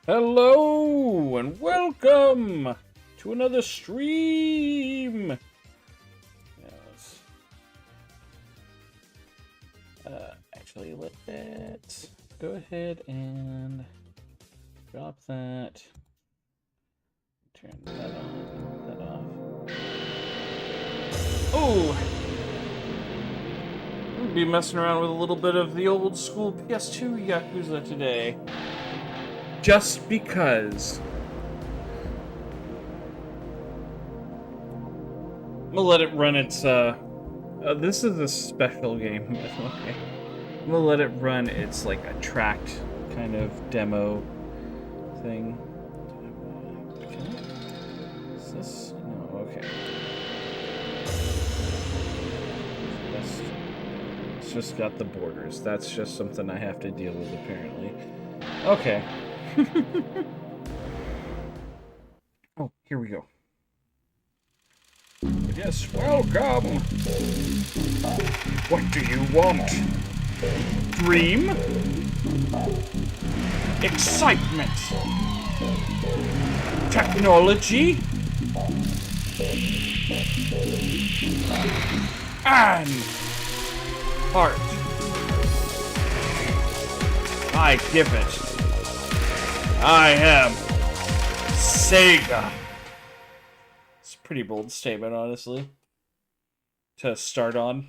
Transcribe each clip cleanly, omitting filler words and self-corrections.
Hello and welcome to another stream. Yes. Actually, let's go ahead and drop that. Turn that on. That off. Oh, we'll be messing around with a little bit of the old school PS2 Yakuza today. Just because. I'm gonna let it run its, this is a special game, by the way. I'm gonna let it run its, like, a tracked kind of demo thing. Is this? No, okay. It's just got the borders. That's just something I have to deal with, apparently. Okay. Oh, here we go. Yes, welcome! What do you want? Dream? Excitement? Technology? And heart. I give it. I am Sega. It's a pretty bold statement, honestly. To start on.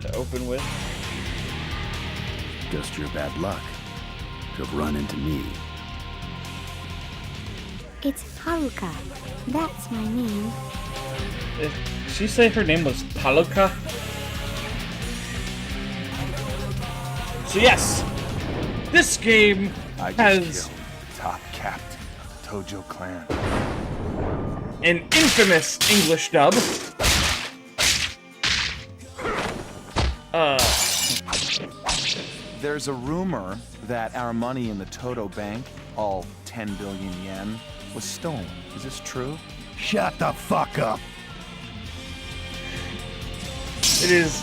To open with. Just your bad luck to have run into me. It's Haruka. That's my name. Did she say her name was Haruka? So yes, this game has top captain Tojo clan. An infamous English dub. There's a rumor that our money in the Toto Bank, all 10 billion yen, was stolen. Is this true? Shut the fuck up! It is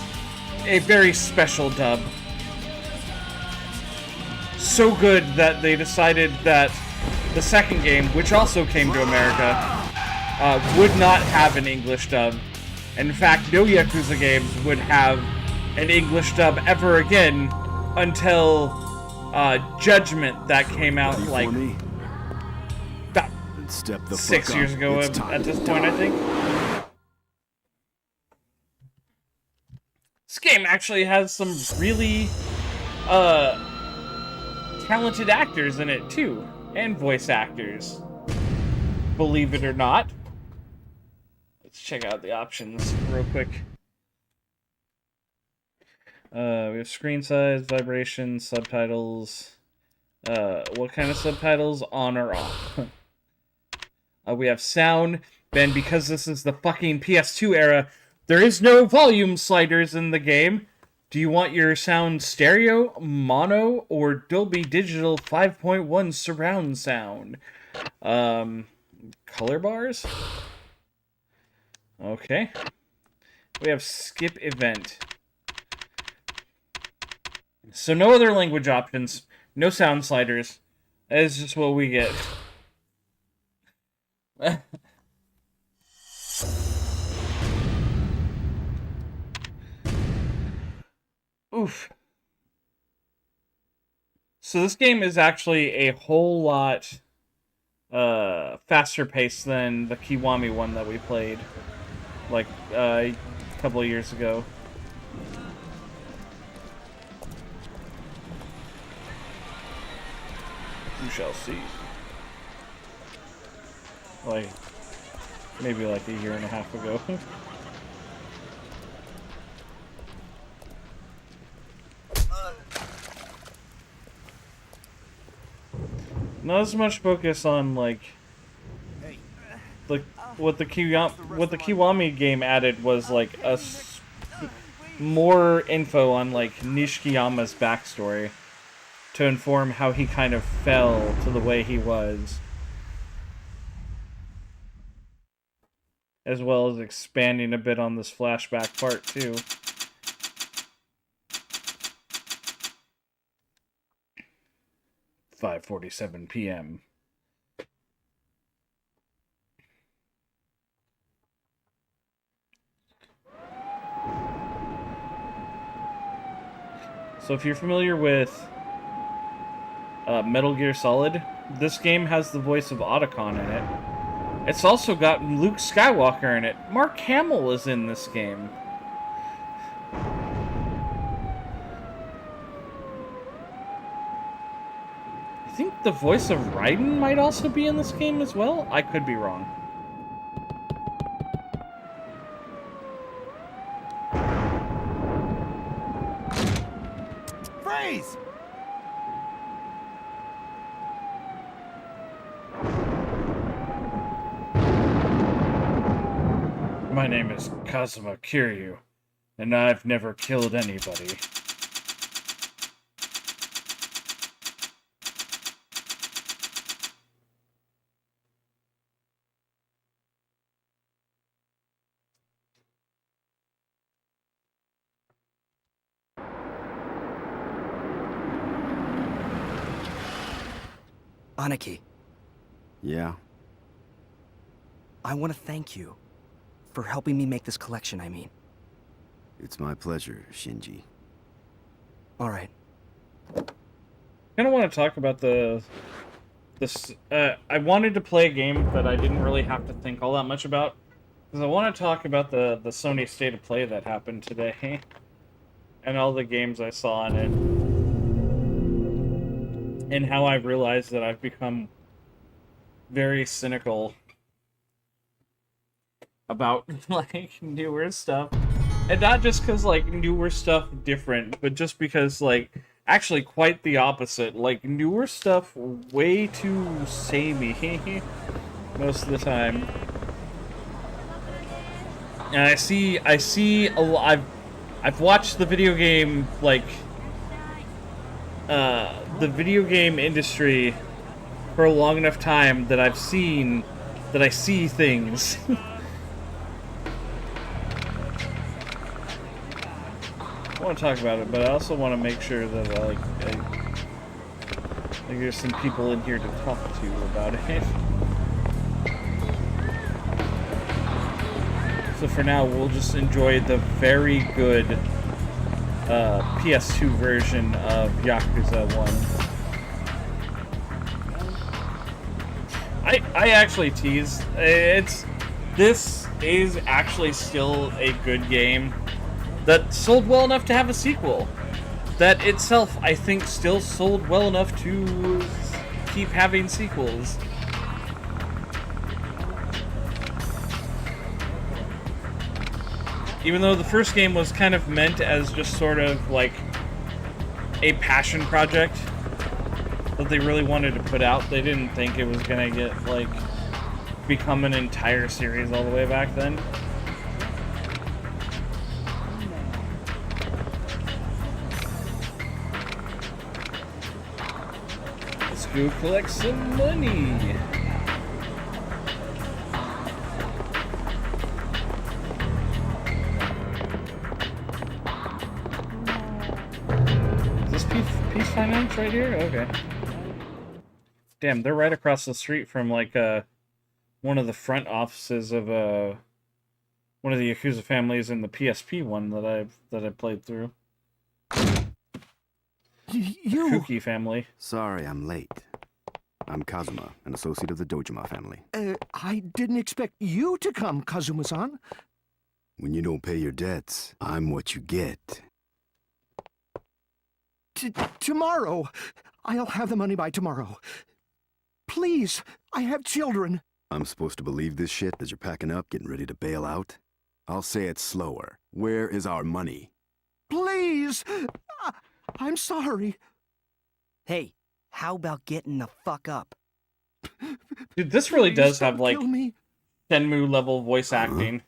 a very special dub. So good that they decided that the second game, which also came to America, would not have an English dub. In fact, no Yakuza games would have an English dub ever again until Judgment that came out like about 6 years ago at this point, I think. This game actually has some really talented actors in it too, and voice actors. Believe it or not. Let's check out the options real quick. We have screen size, vibration, subtitles. What kind of subtitles? On or off? We have sound. Then, because this is the fucking PS2 era, there is no volume sliders in the game. Do you want your sound stereo, mono, or Dolby Digital 5.1 surround sound? Color bars? Okay. We have skip event. So no other language options, no sound sliders. That is just what we get. Oof. So this game is actually a whole lot faster paced than the Kiwami one that we played like a couple of years ago. We shall see. Like, maybe like a year and a half ago. Not as much focus on like what the Kiwami game added was like more info on like Nishikiyama's backstory to inform how he kind of fell to the way he was, as well as expanding a bit on this flashback part too. 5:47 p.m. So if you're familiar with Metal Gear Solid, this game has the voice of Otacon in it. It's also got Luke Skywalker in it. Mark Hamill is in this game. I think the voice of Raiden might also be in this game as well. I could be wrong. Freeze! My name is Kazuma Kiryu, and I've never killed anybody. Aniki, Yeah? I want to thank you for helping me make this collection, I mean. It's my pleasure, Shinji. All right. I kind of want to talk about this. I wanted to play a game that I didn't really have to think all that much about, because I want to talk about the Sony State of Play that happened today, and all the games I saw in it, and how I realized that I've become very cynical about like newer stuff, and not just because like newer stuff different, but just because like actually quite the opposite. Like newer stuff way too samey most of the time. And I see a lot. I've watched the video game the video game industry for a long enough time that I see things. I want to talk about it, but I also want to make sure that like there's some people in here to talk to about it. So for now, we'll just enjoy the very good PS2 version of Yakuza 1. I actually tease. This is actually still a good game that sold well enough to have a sequel. That itself, I think, still sold well enough to keep having sequels. Even though the first game was kind of meant as just sort of like a passion project that they really wanted to put out, they didn't think it was gonna get like become an entire series all the way back then. Let's go collect some money. Peace Finance right here? Okay. Damn, they're right across the street from like one of the front offices of one of the Yakuza families in the PSP one that I played through. You... Kuki family. Sorry, I'm late. I'm Kazuma, an associate of the Dojima family. I didn't expect you to come, Kazuma-san. When you don't pay your debts, I'm what you get. Tomorrow. I'll have the money by tomorrow. Please, I have children. I'm supposed to believe this shit as you're packing up, getting ready to bail out? I'll say it slower. Where is our money? Please! I'm sorry. Hey, how about getting the fuck up? Dude, this really Please does have don't like kill me. Shenmue level voice acting.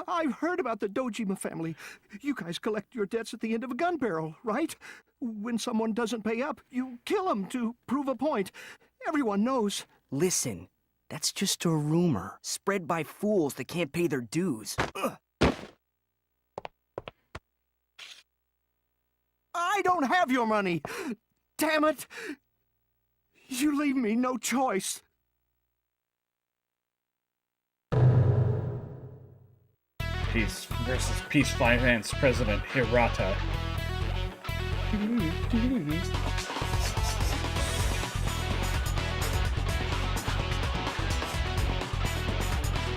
I've heard about the Dojima family. You guys collect your debts at the end of a gun barrel, right? When someone doesn't pay up, you kill them to prove a point. Everyone knows. Listen, that's just a rumor spread by fools that can't pay their dues. I don't have your money. Damn it. You leave me no choice. Peace versus Peace Finance President Hirata.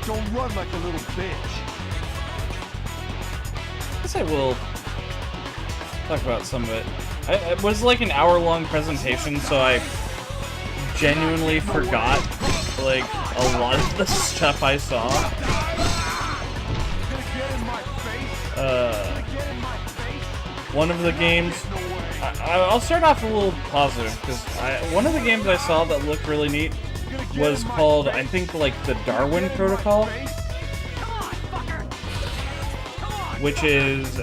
Don't run like a little bitch. I guess I will talk about some of it. It was like an hour-long presentation, so I genuinely forgot like a lot of the stuff I saw. One of the games, I'll start off a little positive, because one of the games I saw that looked really neat was called, I think, like, the Darwin Protocol, which is,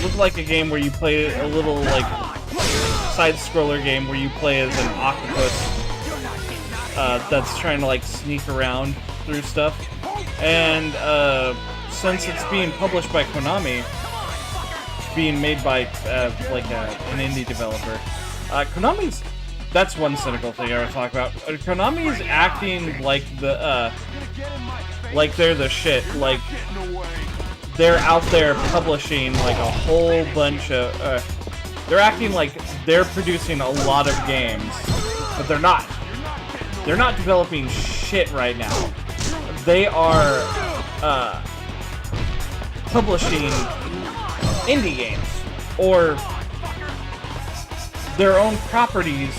looked like a game where you play a little, like, side-scroller game where you play as an octopus that's trying to, like, sneak around through stuff. And, since it's being published by Konami, it's being made by, like, an indie developer, Konami's... That's one cynical thing I would talk about. Konami is acting like like they're the shit. Like, they're out there publishing, like, a whole bunch of, they're acting like they're producing a lot of games, but they're not. They're not developing shit right now. They are, publishing indie games, or their own properties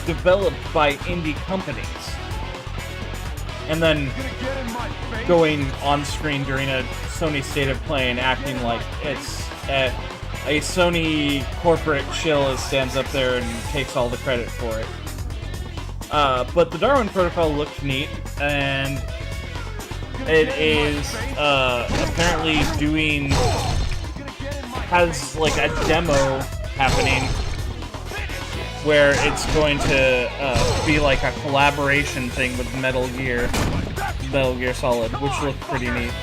developed by indie companies, and then going on screen during a Sony State of Play and acting like it's a Sony corporate shill stands up there and takes all the credit for it. But the Darwin Protocol looked neat, and it is apparently has like a demo happening where it's going to be like a collaboration thing with Metal Gear Solid, which looked pretty neat.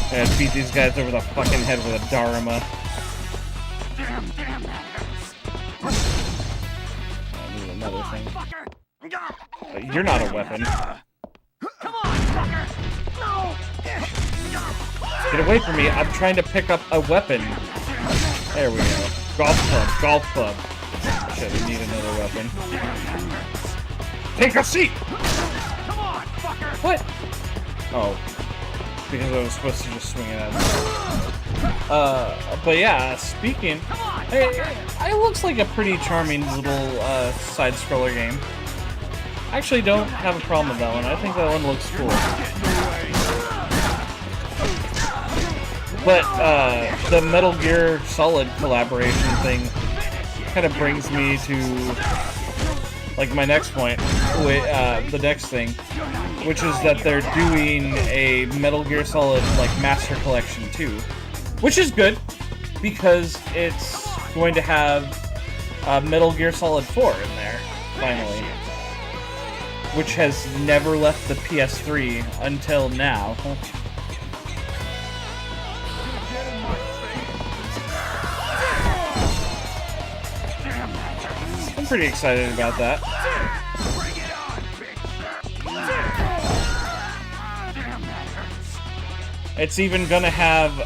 Yeah, beat these guys over the fucking head with a Dharma. I need another thing. You're not a weapon. Get away from me, I'm trying to pick up a weapon. There we go. Golf club. Shit, we need another weapon. Take a seat! What? Oh. Because I was supposed to just swing it at him. But yeah, speaking... It looks like a pretty charming little side-scroller game. I actually don't have a problem with that one. I think that one looks cool. But the Metal Gear Solid collaboration thing kind of brings me to like my next point, the next thing, which is that they're doing a Metal Gear Solid like Master Collection 2, which is good because it's going to have Metal Gear Solid 4 in there finally, which has never left the PS3 until now. I'm pretty excited about that. It's even gonna have,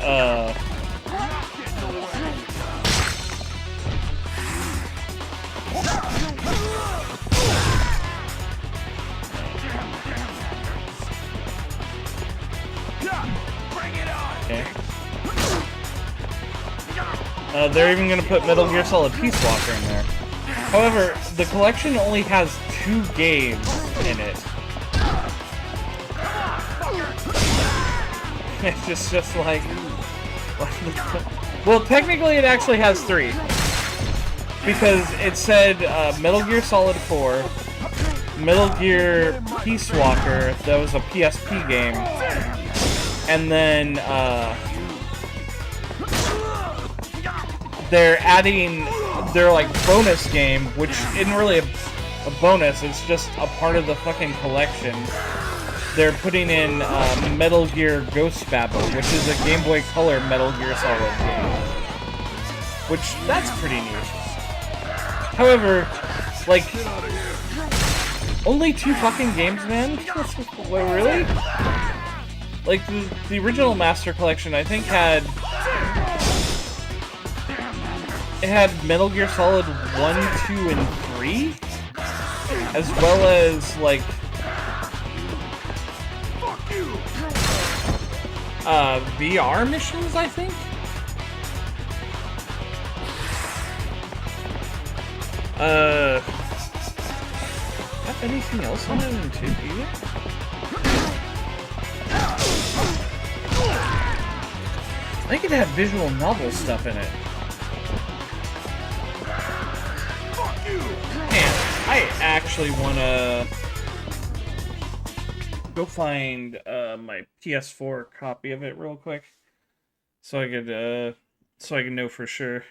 okay. They're even gonna put Metal Gear Solid Peace Walker in there. However, the collection only has 2 games in it. It's just like... Well, technically it actually has 3. Because it said Metal Gear Solid 4, Metal Gear Peace Walker, that was a PSP game, and then they're adding their like bonus game, which isn't really a bonus, it's just a part of the fucking collection. They're putting in Metal Gear Ghost Babel, which is a Game Boy Color Metal Gear Solid game. which that's pretty neat. However, like, only 2 fucking games, man? What, really? Like, the original Master Collection, I think, had... It had Metal Gear Solid 1, 2, and 3? As well as, like... VR missions, I think? Have anything else on it in 2 either? I think it had visual novel stuff in it. Man, I actually wanna go find my PS4 copy of it real quick, so I could know for sure.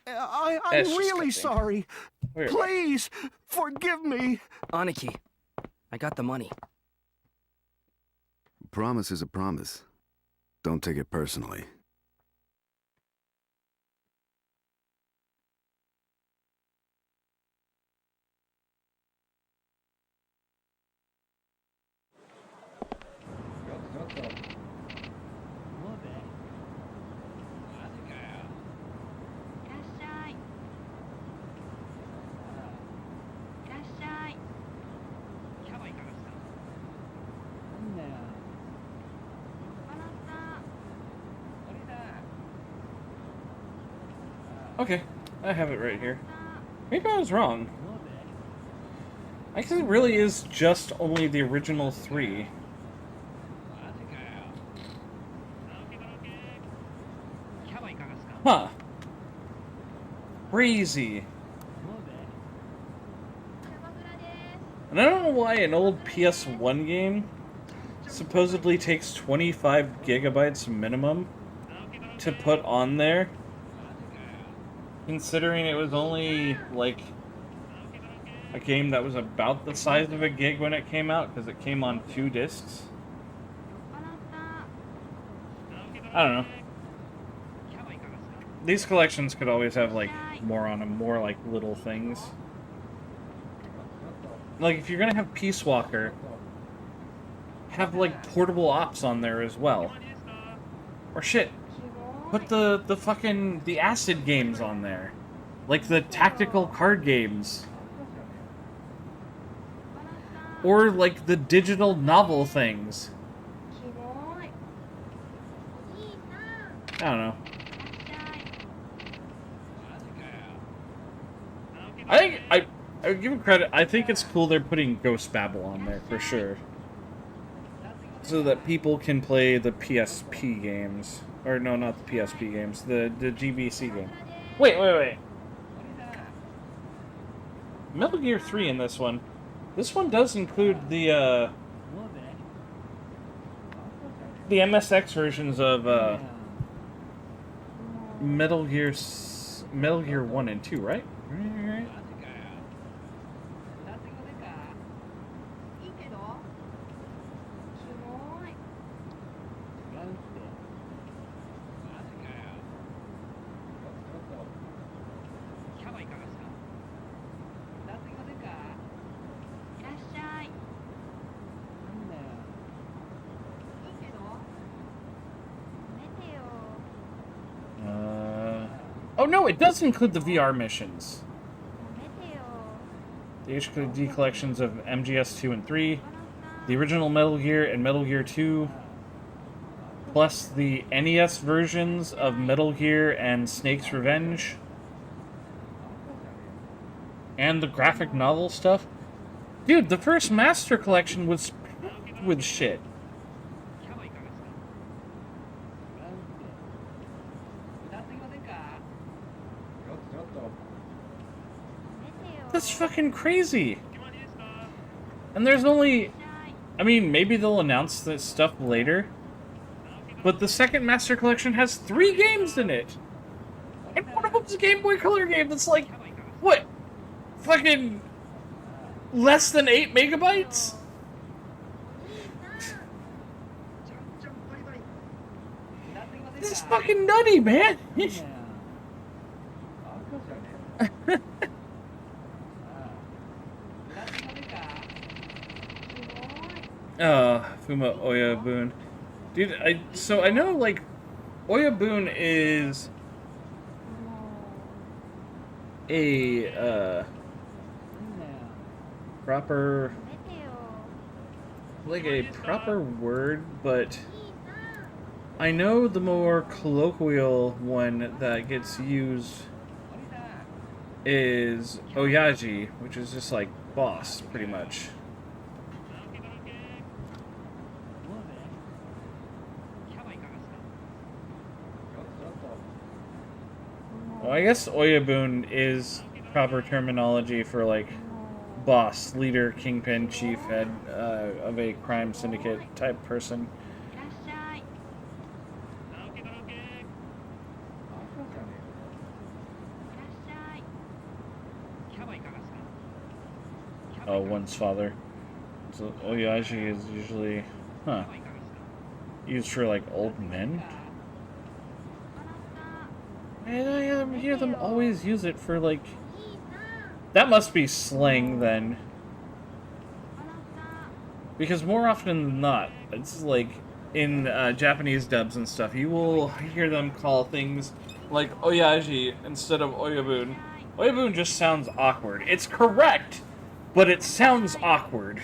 I'm That's just really disgusting. sorry. Where? Please, forgive me. Aniki, I got the money. A promise is a promise. Don't take it personally. Okay, I have it right here. Maybe I was wrong. I guess it really is just only the original 3. Huh. Crazy. And I don't know why an old PS1 game supposedly takes 25 gigabytes minimum to put on there, considering it was only, like, a game that was about the size of a gig when it came out, because it came on 2 discs. I don't know. These collections could always have, like, more on them, more, like, little things. Like, if you're gonna have Peace Walker, have, like, portable ops on there as well. Or shit, put the fucking, the acid games on there. Like the tactical card games. Or, like, the digital novel things. I don't know. I would give it credit. I think it's cool they're putting Ghost Babel on there, for sure. So that people can play the PSP games. Or, no, not the PSP games. The GBC game. Wait. Metal Gear 3 in this one. This one does include the MSX versions of, Metal Gear 1 and 2, right? Right. Oh no, it does include the VR missions. The HD collections of MGS 2 and 3, the original Metal Gear and Metal Gear 2, plus the NES versions of Metal Gear and Snake's Revenge, and the graphic novel stuff. Dude, the first Master Collection was packed with shit. That's fucking crazy. And there's only... I mean, maybe they'll announce this stuff later. But the second Master Collection has 3 games in it. And one of them's a Game Boy Color game that's like... What? Fucking... less than 8 megabytes? This is fucking nutty, man. Fuma Oyabun. Dude, I know, like, Oyabun is a, proper, like, a proper word, but I know the more colloquial one that gets used is Oyaji, which is just like boss, pretty much. Well, I guess Oyabun is proper terminology for, like, boss, leader, kingpin, chief, head of a crime syndicate type person. Oh, one's father. So Oyaji is usually, used for, like, old men? And I hear them always use it for, like... That must be slang, then. Because more often than not, it's like, in Japanese dubs and stuff, you will hear them call things like Oyaji instead of Oyabun. Oyabun just sounds awkward. It's correct, but it sounds awkward.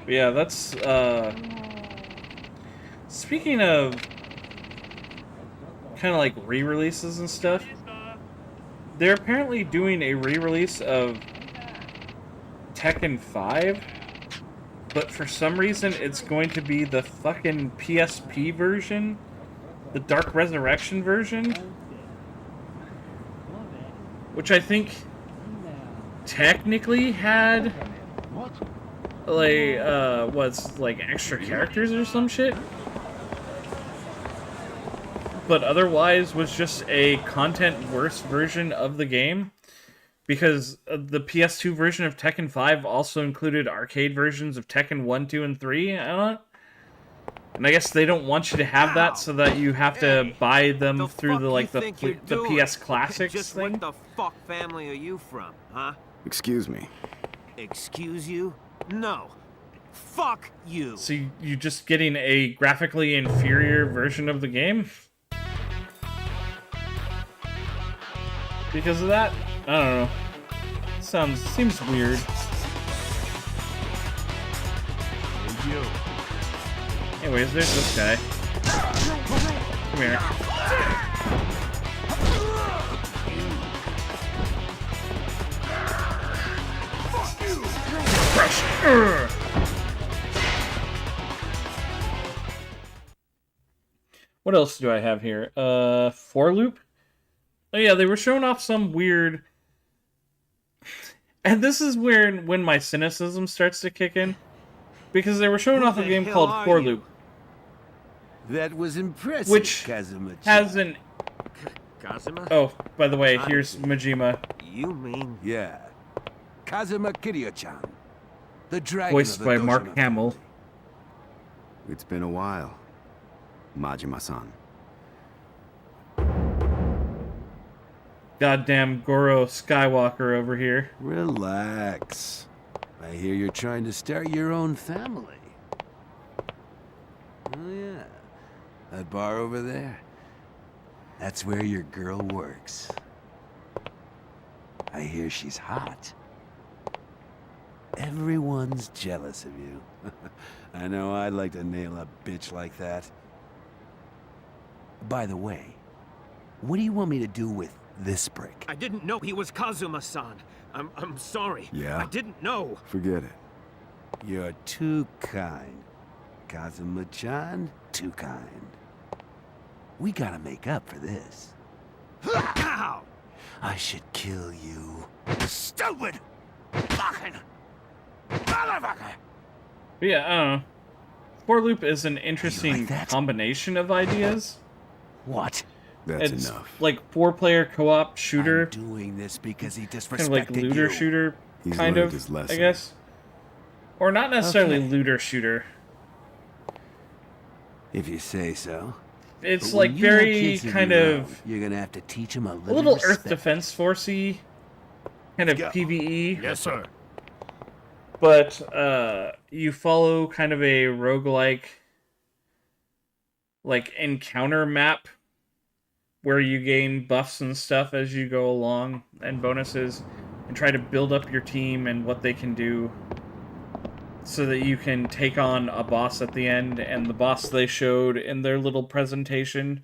But yeah, that's, speaking of kind of like re-releases and stuff, they're apparently doing a re-release of Tekken 5, but for some reason it's going to be the fucking PSP version, the Dark Resurrection version, which I think technically had like was like extra characters or some shit, but otherwise was just a content worse version of the game, because the PS2 version of Tekken 5 also included arcade versions of Tekken 1, 2, and 3. I don't know. And I guess they don't want you to have that, so that you have to buy them through the like the PS Classics just thing. What the fuck family are you from, huh? Excuse me. Excuse you? No. Fuck you. So you just getting a graphically inferior version of the game? Because of that? I don't know. Seems weird. Anyways, there's this guy. Come here. Crush. What else do I have here? For loop? Oh yeah, they were showing off some weird... And this is where when my cynicism starts to kick in. Because they were showing off a game called For Loop. That was impressive, Which Kazuma. has an... Kazuma? Oh, by the way, here's Majima. You mean... Yeah. Kazuma Kiryu-chan. The dragon Voiced of the by Dojima Mark family. Hamill. It's been a while, Majima-san. Goddamn Goro Skywalker over here. Relax. I hear you're trying to start your own family. Oh yeah. That bar over there. That's where your girl works. I hear she's hot. Everyone's jealous of you. I know I'd like to nail a bitch like that. By the way, what do you want me to do with this brick? I didn't know he was Kazuma-san. I'm sorry. Yeah? I didn't know. Forget it. You're too kind. Kazuma-chan, too kind. We gotta make up for this. Ow! I should kill you. Stupid! Fucking motherfucker! But yeah, I don't know. For Loop is an interesting like that? combination of ideas. What? That's It's enough. like 4-player co-op shooter, I'm doing this because he disrespected kind of like looter you. shooter, He's kind learned of, his I lesson. guess. Or not necessarily Okay. looter shooter. If you say so. It's But when like you have very kids of kind your of own, you're gonna have to teach them a a little, little Earth respect. Defense Force-y, kind of Go. PvE. Yes, sir. But you follow kind of a roguelike like encounter map where you gain buffs and stuff as you go along and bonuses and try to build up your team and what they can do so that you can take on a boss at the end. And the boss they showed in their little presentation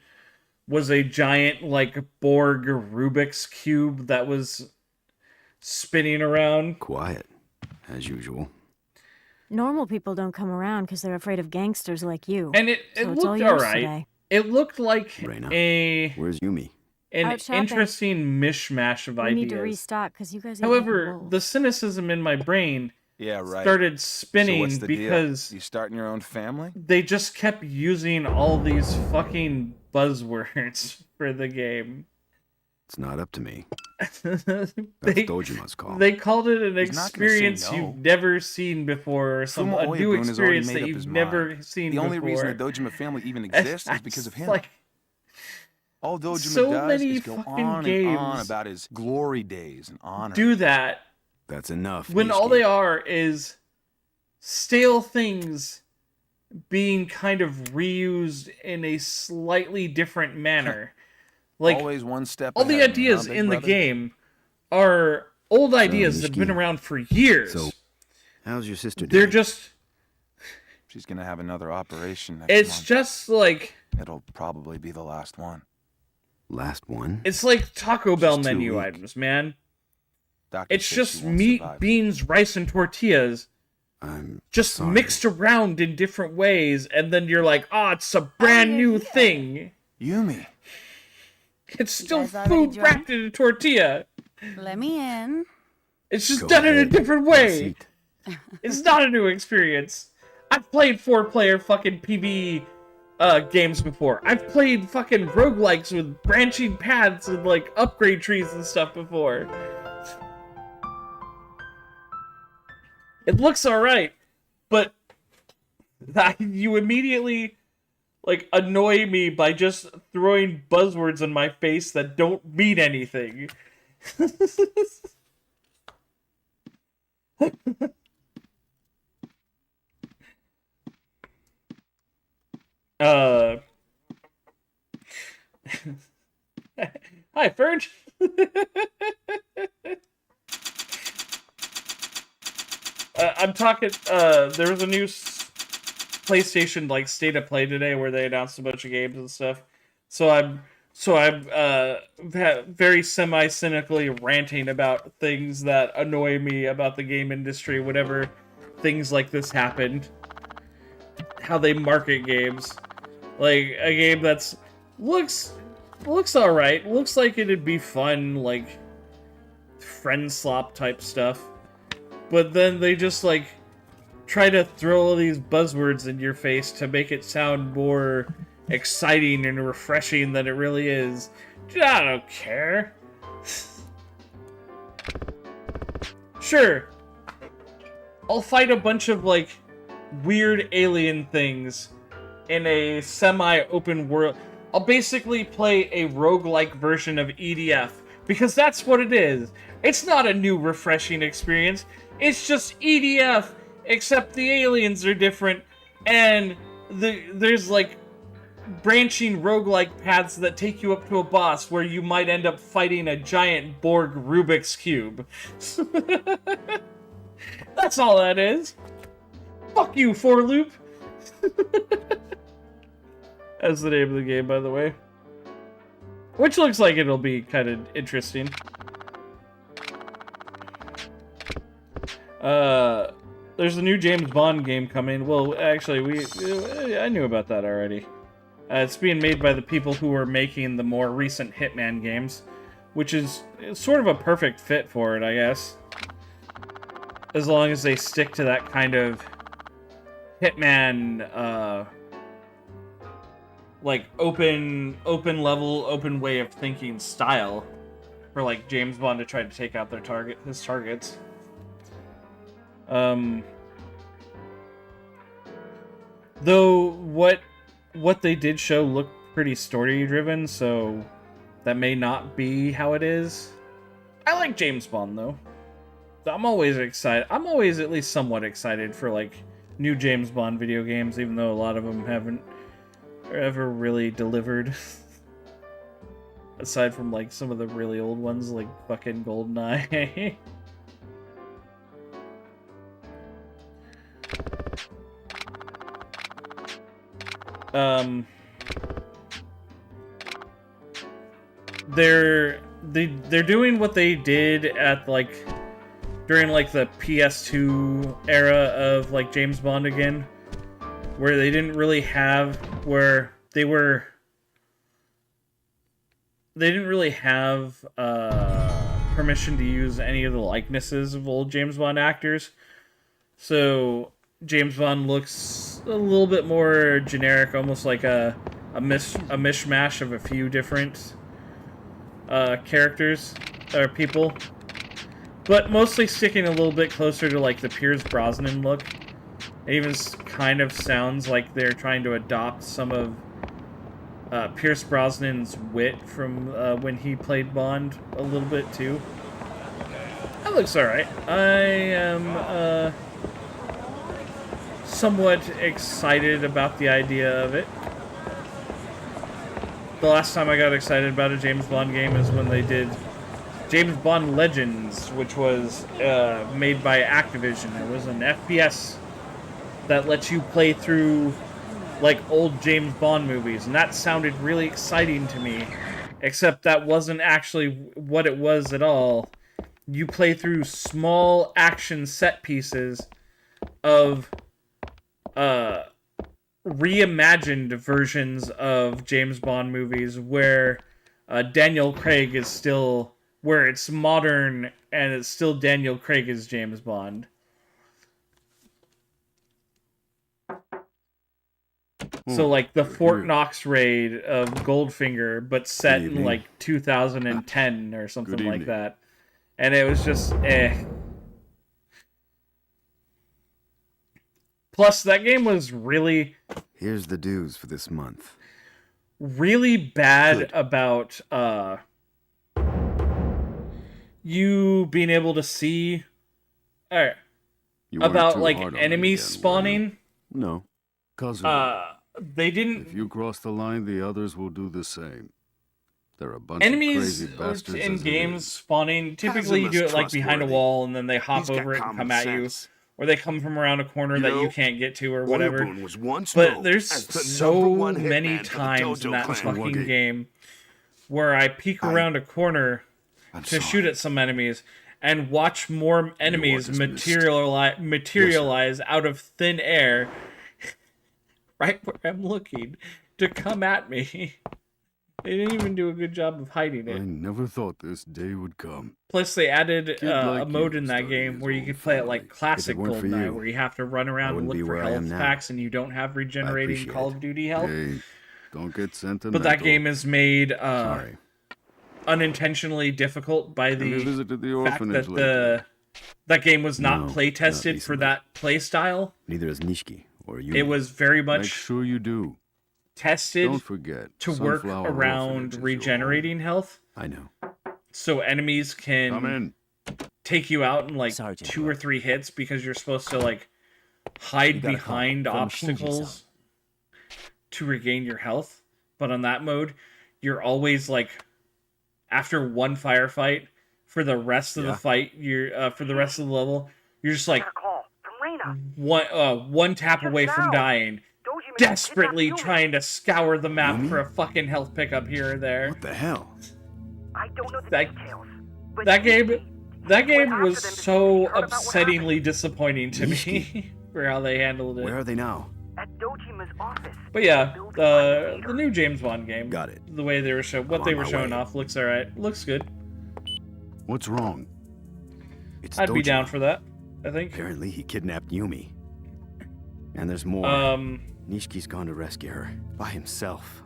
was a giant like Borg Rubik's Cube that was spinning around. Quiet, as usual. Normal people don't come around because they're afraid of gangsters like you. And it So it's all looked yours alright. today. It looked like Reina, where's Yumi? an Out shopping. interesting mishmash of We ideas. need to restock because you guys. However, the cynicism in my brain Yeah, right. started So spinning what's the because deal? You starting your own family? they just kept using all these fucking buzzwords for the game. It's not up to me. they, That's Dojima's call. they called it an He's not gonna say experience no. you've never seen before, or some Fumo a new Oyabun has already experience made that up you've his never mind. seen The only before. reason the Dojima family even exists is because of him. Like, All Dojima so does many is go fucking on games and on about his glory days and honor. do that That's enough. when all Nishiki. they are is stale things being kind of reused in a slightly different manner. Like, Always one step all the ahead of me, ideas huh, big in the brother? game are old ideas that have been Nishiki, around for years. So, how's your sister doing? They're just, She's gonna have another operation next it's month. just like, It'll probably be the last one. Last one? it's like Taco Bell She's too menu weak. items, man. Doctor It's says just she won't meat, survive. beans, rice, and tortillas I'm just sorry. mixed around in different ways, and then you're like, oh, it's a brand new thing. Yumi. It's still guys already food drunk? wrapped in a tortilla. Let me in. It's just Go done in a ahead. different Have a way. seat. It's not a new experience. I've played 4-player fucking PvE games before. I've played fucking roguelikes with branching paths and like upgrade trees and stuff before. It looks alright, but you immediately like annoy me by just throwing buzzwords in my face that don't mean anything. Hi, Ferg. I'm talking, there was a new PlayStation, like, State of Play today where they announced a bunch of games and stuff. So I'm very semi-cynically ranting about things that annoy me about the game industry whenever things like this happened. How they market games. Like, a game that's looks alright. Looks like it'd be fun, like, friend slop type stuff. But then they just, like, try to throw all these buzzwords in your face to make it sound more exciting and refreshing than it really is. I don't care. Sure. I'll fight a bunch of, like, weird alien things in a semi-open world. I'll basically play a roguelike version of EDF, because that's what it is. It's not a new, refreshing experience. It's just EDF, except the aliens are different, and there's, like, branching roguelike paths that take you up to a boss where you might end up fighting a giant Borg Rubik's Cube. That's all that is. Fuck you, For Loop. That's the name of the game, by the way. Which looks like it'll be kind of interesting. There's a new James Bond game coming. Well, actually, I knew about that already. It's being made by the people who are making the more recent Hitman games, which is sort of a perfect fit for it, I guess. As long as they stick to that kind of Hitman, like open level, open way of thinking style for like James Bond to try to take out his targets. Though what they did show looked pretty story driven, so that may not be how it is. I like James Bond though. I'm always excited. I'm always at least somewhat excited for like new James Bond video games, even though a lot of them haven't ever really delivered. Aside from like some of the really old ones like fucking GoldenEye. They're doing what they did at like during like the PS2 era of like James Bond again, where they didn't really have permission to use any of the likenesses of old James Bond actors. So James Bond looks a little bit more generic, almost like a mishmash of a few different characters or people, but mostly sticking a little bit closer to like the Pierce Brosnan look. It even kind of sounds like they're trying to adopt some of Pierce Brosnan's wit from when he played Bond a little bit too. That looks alright. I am somewhat excited about the idea of it. The last time I got excited about a James Bond game is when they did James Bond Legends, which was made by Activision. It was an FPS that lets you play through like old James Bond movies, and that sounded really exciting to me, except that wasn't actually what it was at all. You play through small action set pieces of reimagined versions of James Bond movies where Daniel Craig is still, where it's modern and it's still Daniel Craig as James Bond. So like the Fort Knox raid of Goldfinger, but set in like 2010 or something like that. And it was just Plus, that game was really... Here's the dues for this month. Really bad about you being able to see... Alright. About, like, enemies spawning. No. Cousin, they didn't... if you cross the line, the others will do the same. They're a bunch enemies of crazy bastards in games spawning, typically you do it, like, behind a wall, and then they hop over it and come at you. Or they come from around a corner that you can't get to or whatever. But there's so many times in that fucking game where I peek around a corner to shoot at some enemies and watch more enemies materialize out of thin air right where I'm looking to come at me. They didn't even do a good job of hiding it. I never thought this day would come. Plus, they added a mode in that game where you could play it like classic GoldenEye, where you have to run around and look for health packs, and you don't have regenerating Call of Duty health. Hey, don't get sentimental. But that game is made unintentionally difficult by the fact that that game was not play tested for that play style. Neither is Nishiki or you. It was very much make sure you do. Tested Don't forget, to work around regenerating health. I know. So enemies can take you out in like Sergeant, 2 or 3 hits because you're supposed to like hide behind obstacles to regain your health. But on that mode, you're always like, after one firefight, for the rest of the fight, you're for the rest of the level, you're just like one tap away from dying. Desperately trying to scour the map for a fucking health pickup here or there. What the hell? I don't know the details. That game was so upsettingly disappointing to me for how they handled it. Where are they now? At Dojima's office. But yeah, the new James Bond game. Got it. The way they were showing off looks alright. Looks good. What's wrong? I'd be down for that, I think. Apparently he kidnapped Yumi. And there's more. Nishiki's gone to rescue her by himself.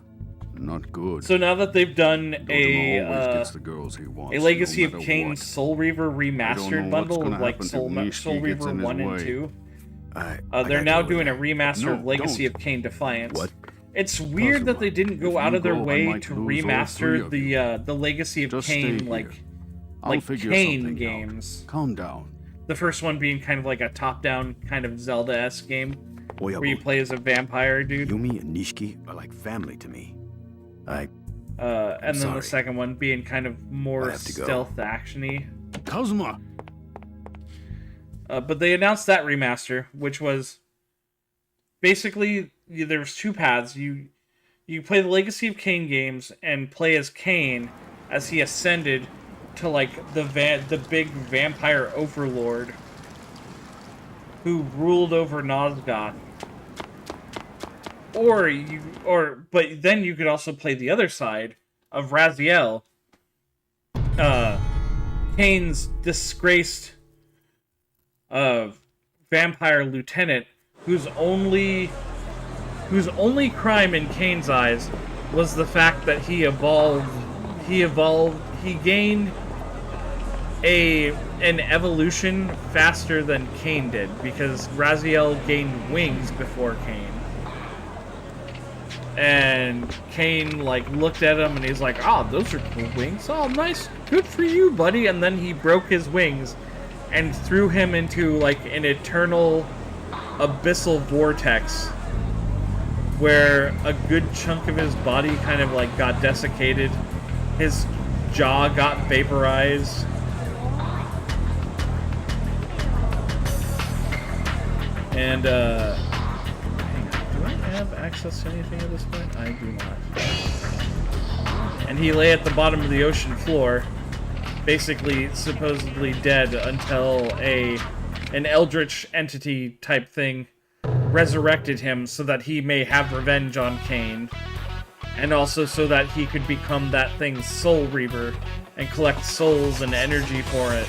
Not good. So now that they've done Dojima always a gets the girls he wants, a Legacy no of matter Kain what. Soul Reaver I remastered don't know what's bundle gonna of like happen Soul if Nishiki gets Reaver in his 1 and way. 2. I They're gotta now get over doing a that. remaster No, of Legacy don't. of Kain Defiance. What? It's weird that they didn't go If out you of their go, I way might to lose all three remaster of you. the Legacy of Just stay Kain here. I'll like figure Kain something games. out. Calm down. The first one being kind of like a top-down kind of Zelda-esque game where you play as a vampire dude. Yumi and Nishiki are like family to me. And then the sorry. second one being kind of I more have to go. stealth action-y. Kazuma! But they announced that remaster, which was basically there's two paths. You play the Legacy of Kain games and play as Kain as he ascended to like the big vampire overlord who ruled over Nosgoth. But then you could also play the other side of Raziel, Kain's disgraced vampire lieutenant, whose only crime in Kain's eyes was the fact that he gained an evolution faster than Kain did, because Raziel gained wings before Kain. And Kain, like, looked at him and he's like, "Oh, those are cool wings. Oh, nice. Good for you, buddy." And then he broke his wings and threw him into, like, an eternal abyssal vortex where a good chunk of his body kind of, like, got desiccated. His jaw got vaporized. And, do I have access to anything at this point? I do not. And he lay at the bottom of the ocean floor, basically supposedly dead until an eldritch entity type thing resurrected him so that he may have revenge on Kain, and also so that he could become that thing's Soul Reaver and collect souls and energy for it.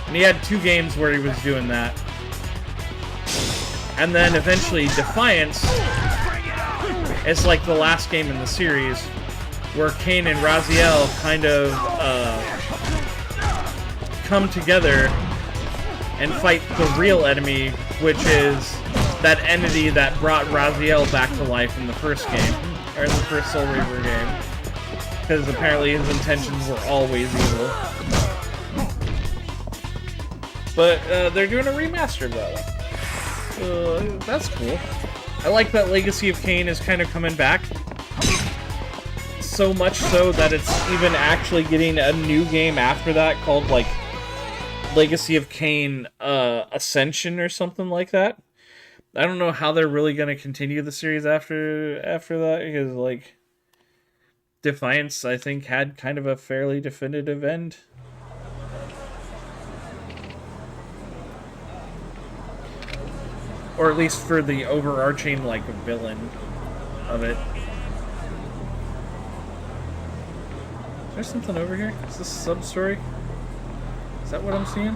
And he had 2 games where he was doing that. And then eventually Defiance is like the last game in the series where Kain and Raziel kind of come together and fight the real enemy, which is that entity that brought Raziel back to life in the first game, or in the first Soul Reaver game. Because apparently his intentions were always evil. But they're doing a remaster of that one. That's cool. I like that Legacy of Kain is kind of coming back. So much so that it's even actually getting a new game after that called, like, Legacy of Kain Ascension or something like that. I don't know how they're really going to continue the series after that, because, like, Defiance, I think, had kind of a fairly definitive end. Or at least for the overarching, like, villain of it. Is there something over here? Is this a sub-story? Is that what I'm seeing?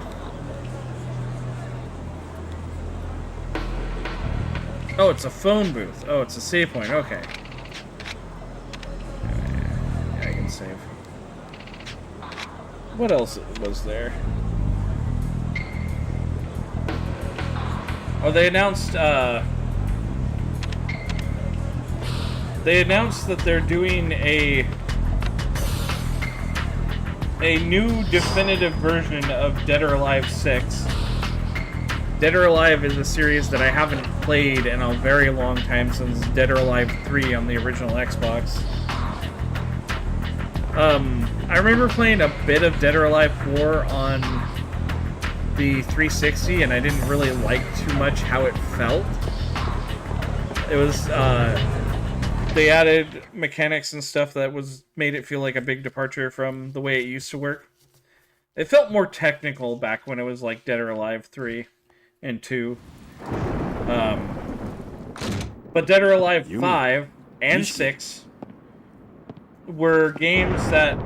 Oh, it's a phone booth. Oh, it's a save point. Okay. Yeah, I can save. What else was there? Oh, they announced that they're doing a new definitive version of Dead or Alive 6. Dead or Alive is a series that I haven't played in a very long time, since Dead or Alive 3 on the original Xbox. I remember playing a bit of Dead or Alive 4 on the 360, and I didn't really like too much how it felt. It was, they added mechanics and stuff that made it feel like a big departure from the way it used to work. It felt more technical back when it was like Dead or Alive 3 and 2. But Dead or Alive 5 and 6 were games that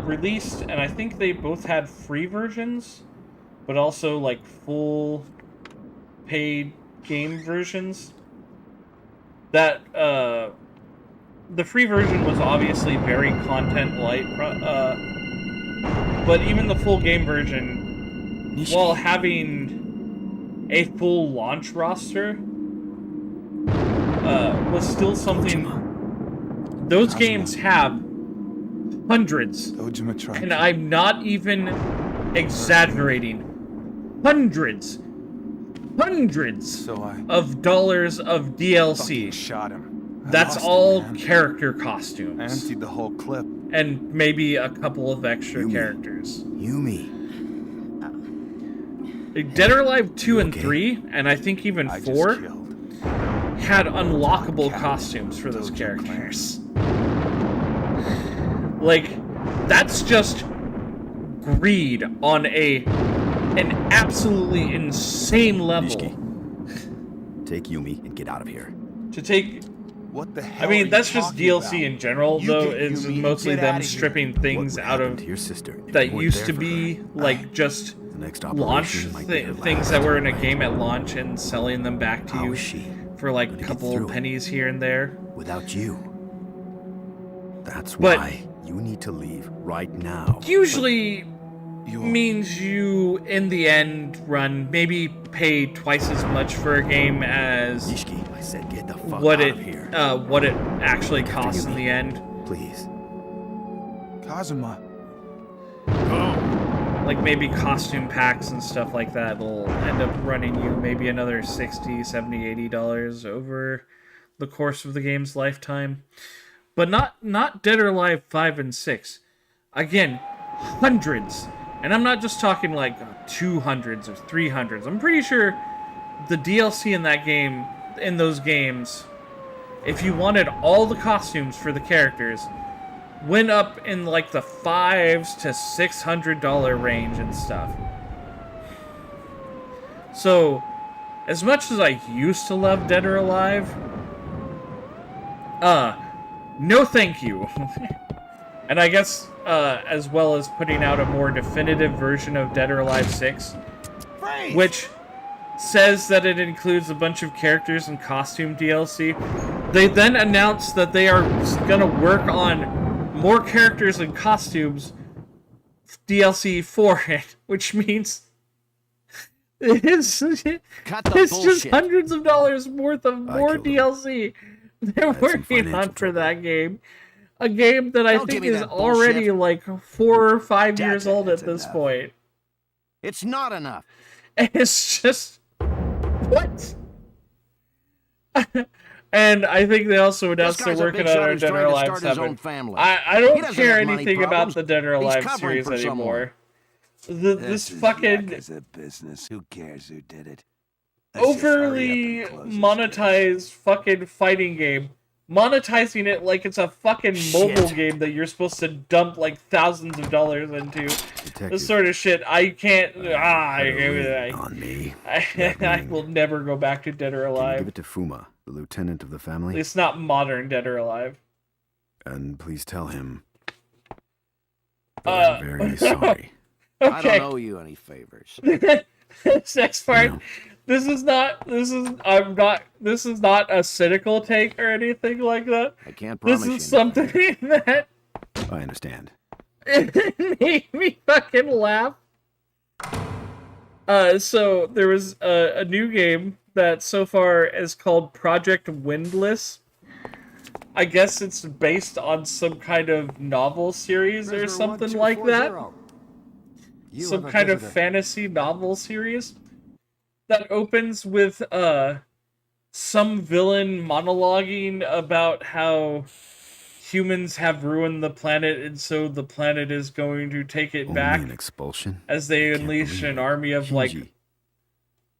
released, and I think they both had free versions, but also like full paid game versions. that the free version was obviously very content light, but even the full game version, while having a full launch roster, was still something. Those games have hundreds, and I'm not even exaggerating, hundreds of dollars of DLC. Shot him. That's all character costumes. I emptied the whole clip. And maybe a couple of extra characters. Yumi. Dead or Alive 2 and 3, and I think even 4, had unlockable costumes for those characters. Like, that's just greed on an absolutely insane level. Take Yumi and get out of here. To take... What the hell? I mean, that's just DLC about? in general, though. It's mostly them stripping things out of your sister that used to be like just launch things that were in a game at launch and selling them back to you for like a couple pennies here and there. Without you. That's why you need to leave right now. Usually means you, in the end run, maybe pay twice as much for a game as I said, get the fuck what out it of here. What it actually costs in the end. Please. Kazuma. Like maybe costume packs and stuff like that will end up running you maybe another $60, $70, $80 over the course of the game's lifetime. But not Dead or Alive 5 and 6. Again, hundreds. And I'm not just talking like 200s or 300s. I'm pretty sure the DLC in that game, in those games, if you wanted all the costumes for the characters, went up in like the $500 to $600 range and stuff. So, as much as I used to love Dead or Alive, no thank you. And I guess, as well as putting out a more definitive version of Dead or Alive 6, which says that it includes a bunch of characters and costume DLC. They then announced that they are going to work on more characters and costumes DLC for it, which means it's just hundreds of dollars worth of more DLC they're working on for that game. A game that I think is already like 4 or 5 years old at this point. It's not enough. It's just... What? And I think they also announced they're working on our Dead or Alive 7. I don't care anything about the Dead or Alive series anymore. This fucking... It's a business. Who cares who did it? Overly monetized fucking fighting game. Monetizing it like it's a fucking mobile game that you're supposed to dump like thousands of dollars into. This sort of shit, I can't. On me. I will never go back to Dead or Alive. Give it to Fuma, the lieutenant of the family. It's not modern Dead or Alive. And please tell him. I'm very sorry. Okay. I don't owe you any favors. This next part. This is not a cynical take or anything like that. I can't promise you. This is something that I understand. It made me fucking laugh. So there was a new game that so far is called Project Windless. I guess it's based on some kind of novel series or something like that. Some kind of fantasy novel series that opens with some villain monologuing about how humans have ruined the planet, and so the planet is going to take it back. An expulsion? As they unleash an army of like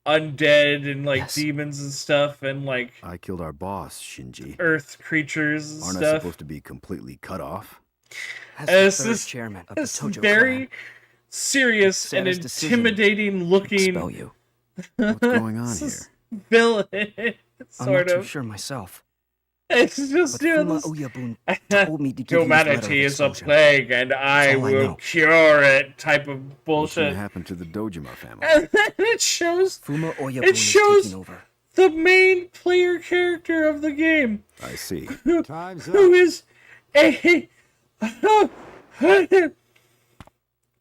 undead and like demons and stuff, and like I killed our boss, Shinji. Earth creatures and Aren't stuff. I supposed to be completely cut off? As the third chairman of the Tojo very clan, serious and intimidating looking. expel you. What's going on here? Villain, I'm sort not of. too sure myself. It's just But doing Fuma this. Oyabun told me to give you this letter of Humanity is a exposure. plague, and I all I will know. cure it. Type of What's bullshit. gonna happen to the Dojima family? And then it shows. Fuma Oyabun It is shows taking over. the main player character of the game. I see. Time's up. Who is a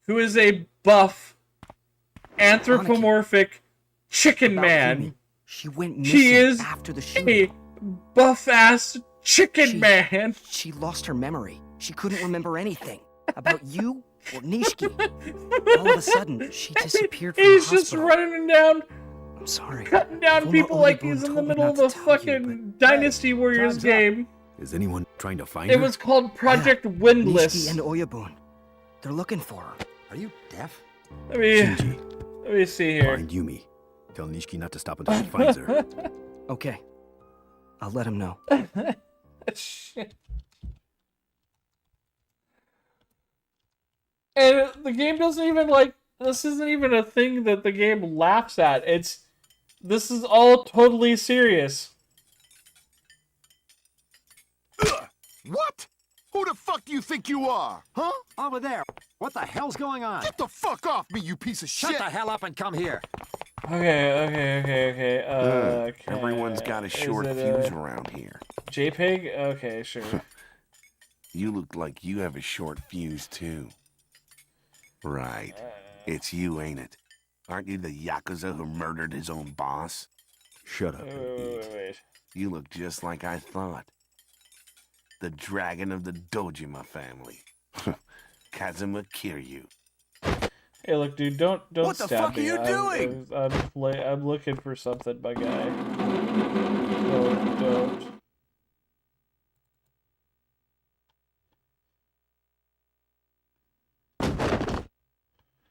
who is a buff anthropomorphic chicken About man. Amy. She went missing He is after the a shooting. buff-ass chicken man. She lost her memory. She couldn't remember anything. About you or Nishiki. All of a sudden, she disappeared from He's the just hospital. running down, I'm sorry. cutting down Fuma people like Oyabun he's in the told me middle not of to a tell you, fucking Dynasty Warriors time's up. game. Is anyone trying to find It her? was called Project Nishiki Windless. and Oyabun. They're looking for her. Are you deaf? Shinji, Let me see here. find Yumi. Tell Nishiki not to stop until he finds her. Okay. I'll let him know. Shit. And the game doesn't even like, this isn't even a thing that the game laughs at. This is all totally serious. What? Who the fuck do you think you are? Huh? Over there. What the hell's going on? Get the fuck off me, you piece of Shut shit! the hell up and come here. Okay. Okay. Everyone's got a Is short it, fuse around here. JPEG? Okay, sure. You look like you have a short fuse, too. Right. It's you, ain't it? Aren't you the Yakuza who murdered his own boss? Shut up. Wait. You look just like I thought. The dragon of the Dojima family. Kazuma Kiryu. Hey, look, dude, don't What the stab fuck are me. you doing? I'm looking for something, my guy. Don't.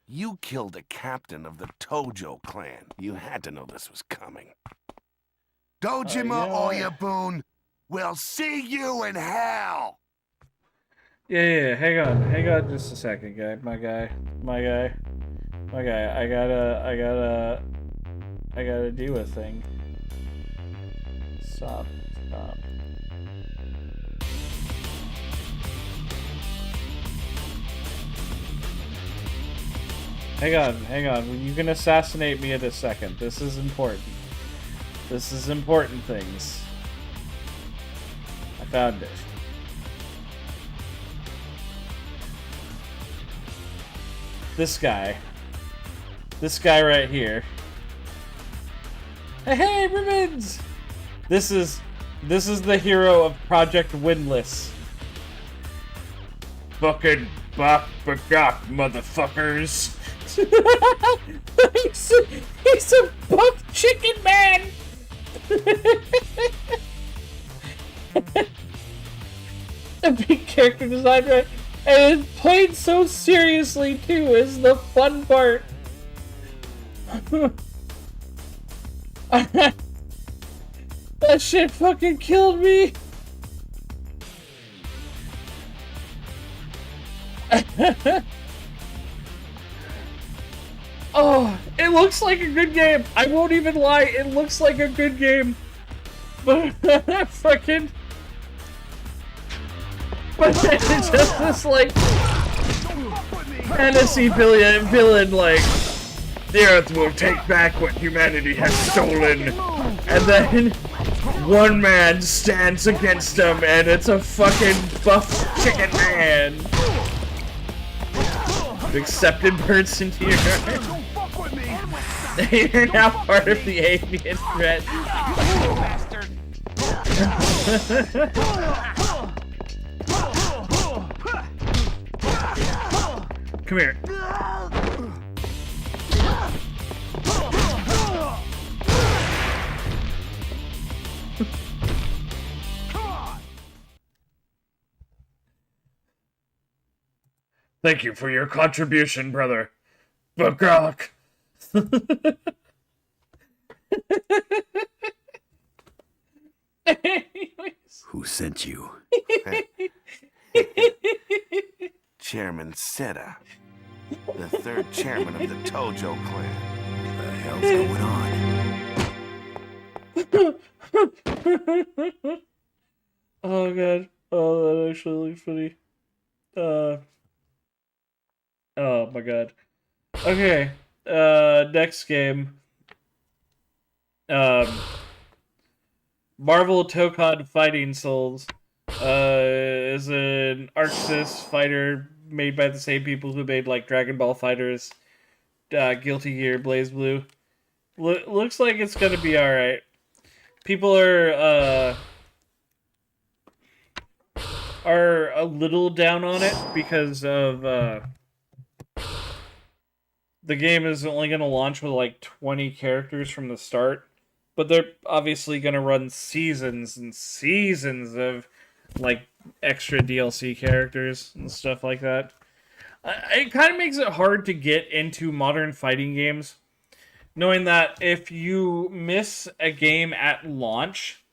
You killed a captain of the Tojo clan. You had to know this was coming. Dojima yeah. Oyabun will see you in hell! Yeah, hang on just a second, guy. My guy. I gotta do a thing. Stop. Hang on. You can assassinate me in a second. This is important. This is important things. I found it. This guy right here. Hey, ribbons! This is the hero of Project Windless. Fucking bop-a-gop, motherfuckers. he's a buff chicken man. A big character design, right? And it's played so seriously too is the fun part. That shit fucking killed me. Oh, it looks like a good game. I won't even lie, it looks like a good game. But fucking... But then it's just this, like, fantasy villain, like, the Earth will take back what humanity has stolen. And then one man stands against them, and it's a fucking buff chicken man. Accepted birds into your heart. You're now part of the avian threat. Come here. Thank you for your contribution, brother. Bagok. Who sent you? Chairman Seta, the third chairman of the Tojo clan. What the hell's going on? Oh god. Oh, that actually looks funny. Oh my god. Okay. Next game. Marvel Tokad Fighting Souls is an ArcSys fighter made by the same people who made like Dragon Ball Fighters, Guilty Gear, Blaze Blue. Looks like it's gonna be all right. People are a little down on it because of the game is only going to launch with like 20 characters from the start, but they're obviously going to run seasons and seasons of like extra DLC characters and stuff like that. It kind of makes it hard to get into modern fighting games, knowing that if you miss a game at launch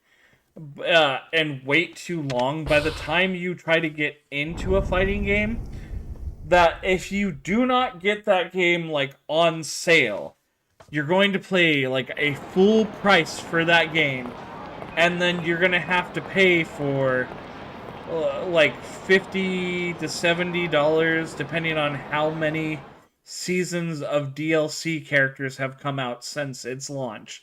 and wait too long, by the time you try to get into a fighting game, that if you do not get that game like on sale, you're going to pay like a full price for that game, and then you're gonna have to pay for like $50 to $70 depending on how many seasons of DLC characters have come out since its launch.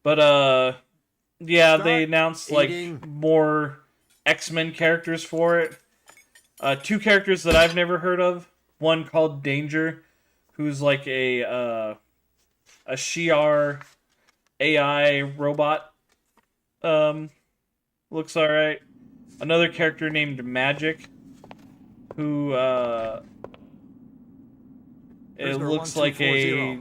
But yeah, they announced like more X-Men characters for it. 2 characters that I've never heard of. One called Danger, who's like a Shi'ar AI robot. Looks alright. Another character named Magic, who it looks like a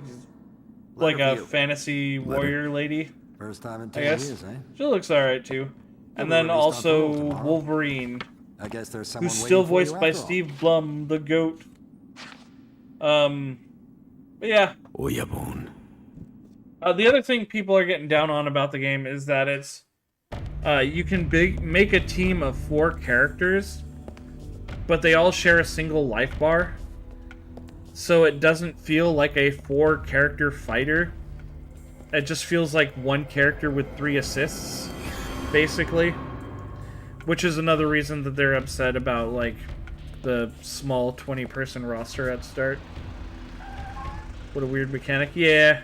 fantasy warrior lady. First time in I 10 guess. years, eh? She looks alright too. And then also Wolverine, I guess there's someone who's still waiting for you voiced by after all. Steve Blum, the GOAT. But yeah. Oyabon. The other thing people are getting down on about the game is that it's you can make a team of 4 characters, but they all share a single life bar, so it doesn't feel like a 4-character fighter. It just feels like 1 character with 3 assists, basically. Which is another reason that they're upset about, like, the small 20-person roster at start. What a weird mechanic. Yeah.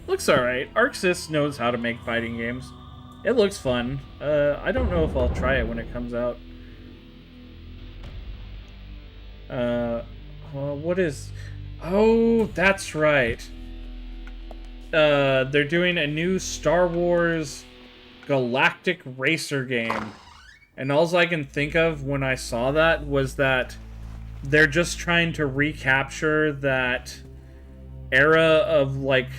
Looks alright. ArcSys knows how to make fighting games. It looks fun. I don't know if I'll try it when it comes out. What is... Oh, that's right. They're doing a new Star Wars Galactic Racer game. And all I can think of when I saw that was that they're just trying to recapture that era of, like,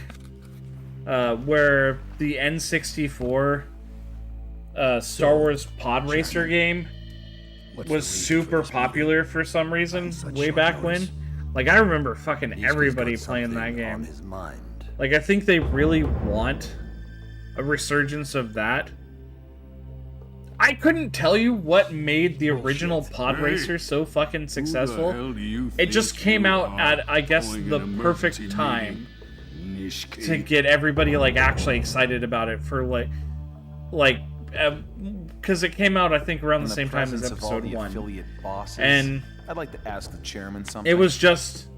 where the N64 Star Wars Pod Racer game was super popular for some reason way back when. Like, I remember fucking everybody playing that game. Like, I think they really want a resurgence of that. I couldn't tell you what made the original Pod Racer so fucking successful. It just came out at, I guess, the perfect time to get everybody, like, actually excited about it for, because it came out, I think, around the same time as Episode 1. And I'd like to ask the chairman something. it was just...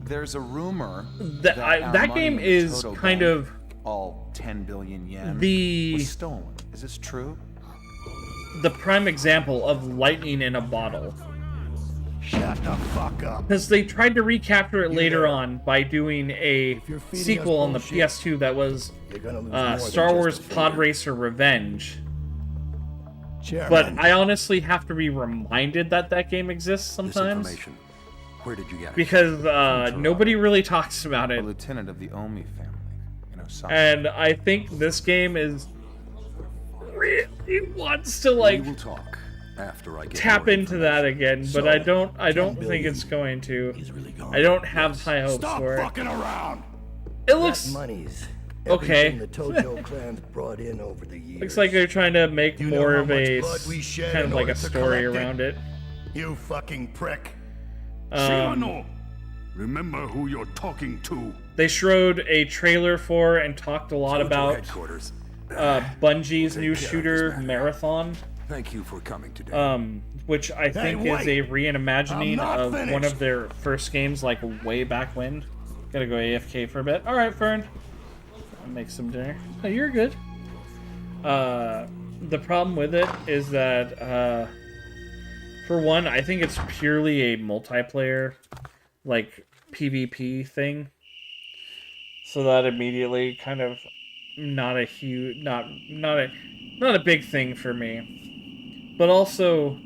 There's a rumor that our that money game in the is Toto kind bank, of all 10 billion yen the was stolen. Is this true? the prime example of lightning in a bottle. Shut the fuck up. Because they tried to recapture it later on by doing a sequel on the PS2 that was Star Wars Pod Racer Revenge. But I honestly have to be reminded that that game exists sometimes. Where did you get it? Because nobody really talks about A it. lieutenant of the Omi family in Osaka. And I think this game is really wants to, like, We will talk after I get tap more into that again, but I don't think it's going to. I don't have high hopes for it. Stop fucking around. It looks Money's okay. everything the Tojo clan's brought in over the years. Looks like they're trying to make You know more how of much a blood we shed kind of in like a order to story collect it? around it. You fucking prick. Remember who you're talking to. They showed a trailer for and talked a lot about Bungie's new shooter Marathon. Thank you for coming today. Which I think is a reimagining of one of their first games, like way back when. Gotta go AFK for a bit. All right, Fern. I'll make some dinner. Oh, you're good. The problem with it is that, for one, I think it's purely a multiplayer, like, PvP thing. So that immediately kind of not a big thing for me. But also,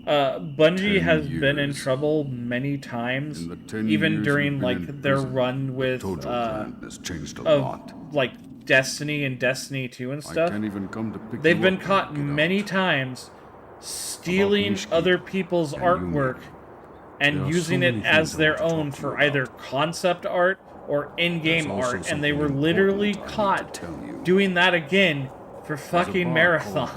Bungie has been in trouble many times, even during like their run with like Destiny and Destiny 2 and stuff. They've been caught many times stealing other people's artwork and using it as their own for either concept art or in-game art, and they were literally caught doing that again for fucking Marathon.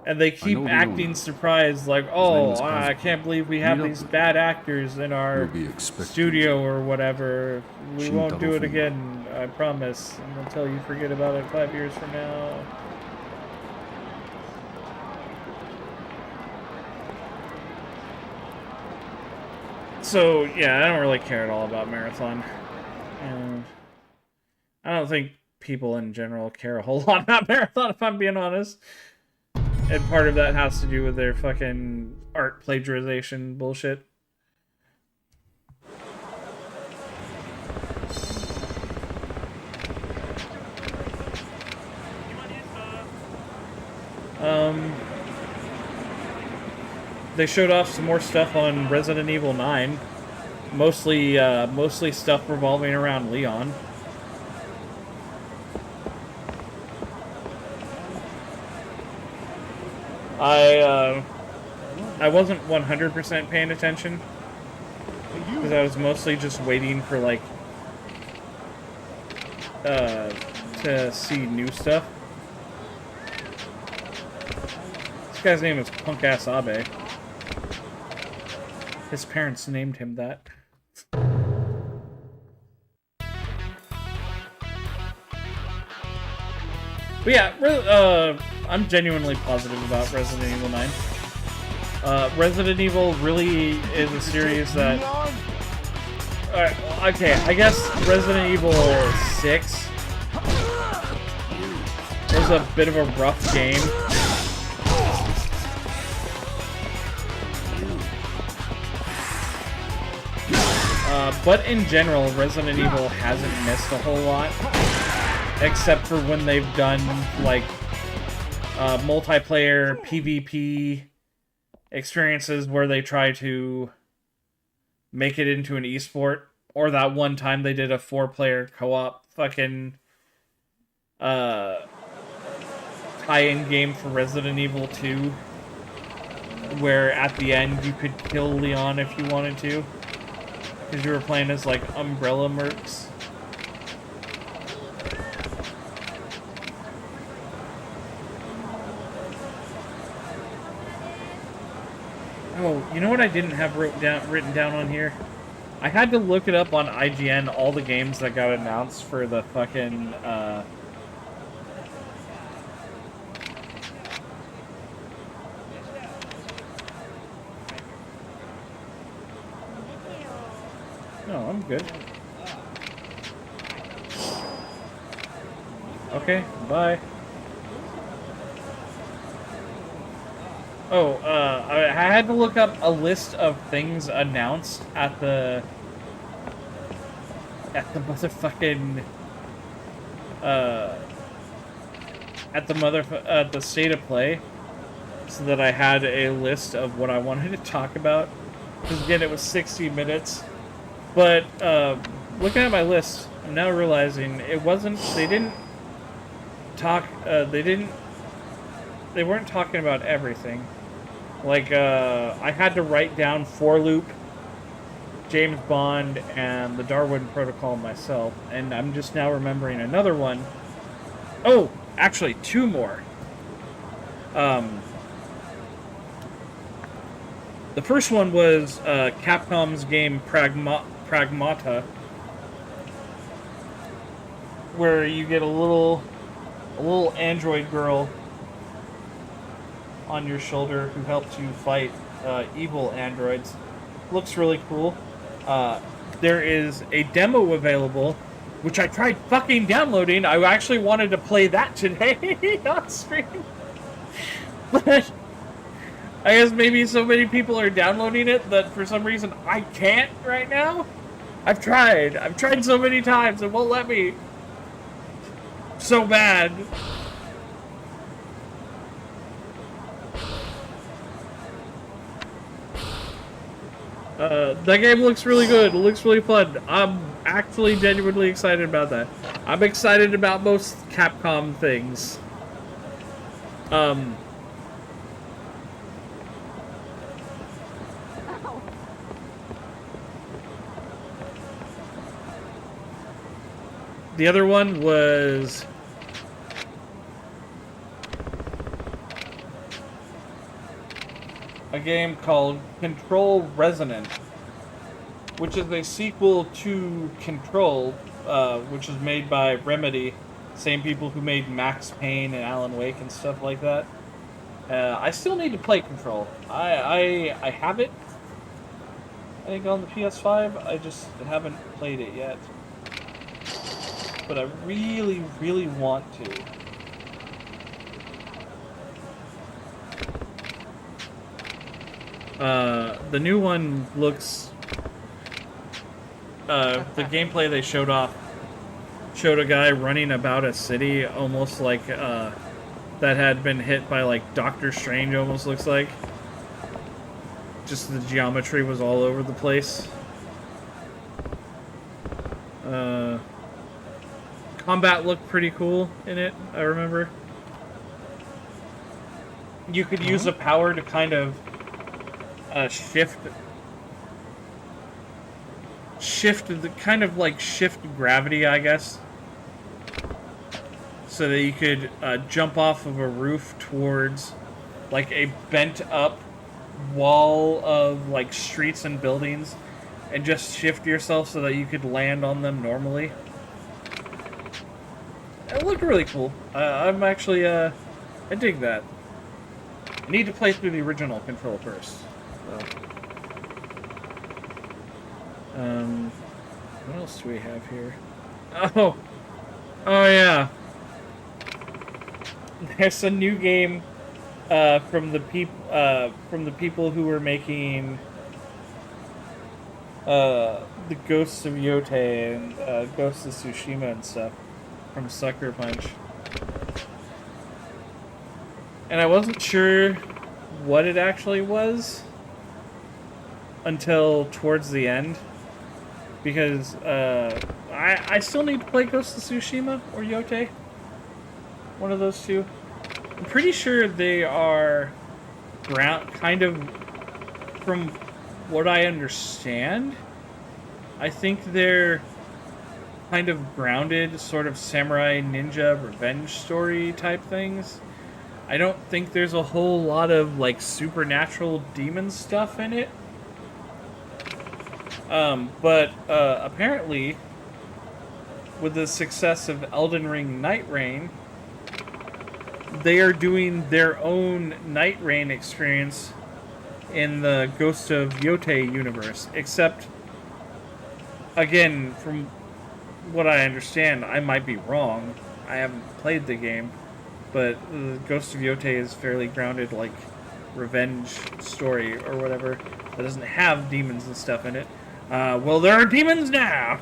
And they keep acting surprised, like, oh, I can't believe we have these bad actors in our studio or whatever. We won't do it again, I promise, until you forget about it 5 years from now. So, yeah, I don't really care at all about Marathon. And I don't think people in general care a whole lot about Marathon, if I'm being honest. And part of that has to do with their fucking art plagiarization bullshit. They showed off some more stuff on Resident Evil 9. Mostly stuff revolving around Leon. I wasn't 100% paying attention because I was mostly just waiting for like to see new stuff. This guy's name is Punk Ass Abe. His parents named him that. But yeah, I'm genuinely positive about Resident Evil 9. Resident Evil really is a series that... okay, I guess Resident Evil 6 was a bit of a rough game. But in general, Resident Evil hasn't missed a whole lot. Except for when they've done, like, multiplayer PvP experiences where they try to make it into an esport. Or that one time they did a 4-player co-op fucking tie-in game for Resident Evil 2. Where at the end you could kill Leon if you wanted to. Because you were playing as, like, Umbrella Mercs. Oh, you know what I didn't have written down on here? I had to look it up on IGN, all the games that got announced for the fucking, No, I'm good. Okay, bye. Oh, I had to look up a list of things announced at the motherfucking at the State of Play, so that I had a list of what I wanted to talk about. Because again, it was 60 minutes. But looking at my list, I'm now realizing it wasn't. They didn't talk. They weren't talking about everything. Like, I had to write down 4-Loop, James Bond, and the Darwin Protocol myself, and I'm just now remembering another one. Oh, actually, 2 more. The first one was Capcom's game Pragmata, where you get a little android girl on your shoulder who helps you fight evil androids. Looks really cool. There is a demo available, which I tried fucking downloading. I actually wanted to play that today on stream. But I guess maybe so many people are downloading it that for some reason I can't right now. I've tried so many times, it won't let me. So bad. That game looks really good. It looks really fun. I'm actually genuinely excited about that. I'm excited about most Capcom things. The other one was a game called Control Resonant, which is a sequel to Control, which is made by Remedy, same people who made Max Payne and Alan Wake and stuff like that. I still need to play Control. I have it, I think, on the PS5. I just haven't played it yet. But I really, really want to. The new one looks... the gameplay they showed off showed a guy running about a city almost like, that had been hit by, like, Doctor Strange, almost looks like. Just the geometry was all over the place. Combat looked pretty cool in it, I remember. You could use a power to kind of shift gravity, I guess, so that you could jump off of a roof towards like a bent up wall of like streets and buildings and just shift yourself so that you could land on them normally. It looked really cool. I'm actually I dig that. I need to play through the original Control first. What else do we have here? Oh yeah. There's a new game from the people who were making the Ghosts of Yotei and Ghosts of Tsushima and stuff from Sucker Punch. And I wasn't sure what it actually was until towards the end, because I still need to play Ghost of Tsushima or Yotei. One of those two. I'm pretty sure they are kind of, from what I understand, I think they're kind of grounded, sort of samurai ninja revenge story type things. I don't think there's a whole lot of like supernatural demon stuff in it. But apparently, with the success of Elden Ring Night Rain, they are doing their own Night Rain experience in the Ghost of Yotei universe. Except, again, from what I understand, I might be wrong. I haven't played the game, but the Ghost of Yotei is fairly grounded, like, revenge story or whatever. That doesn't have demons and stuff in it. Well, there are demons now!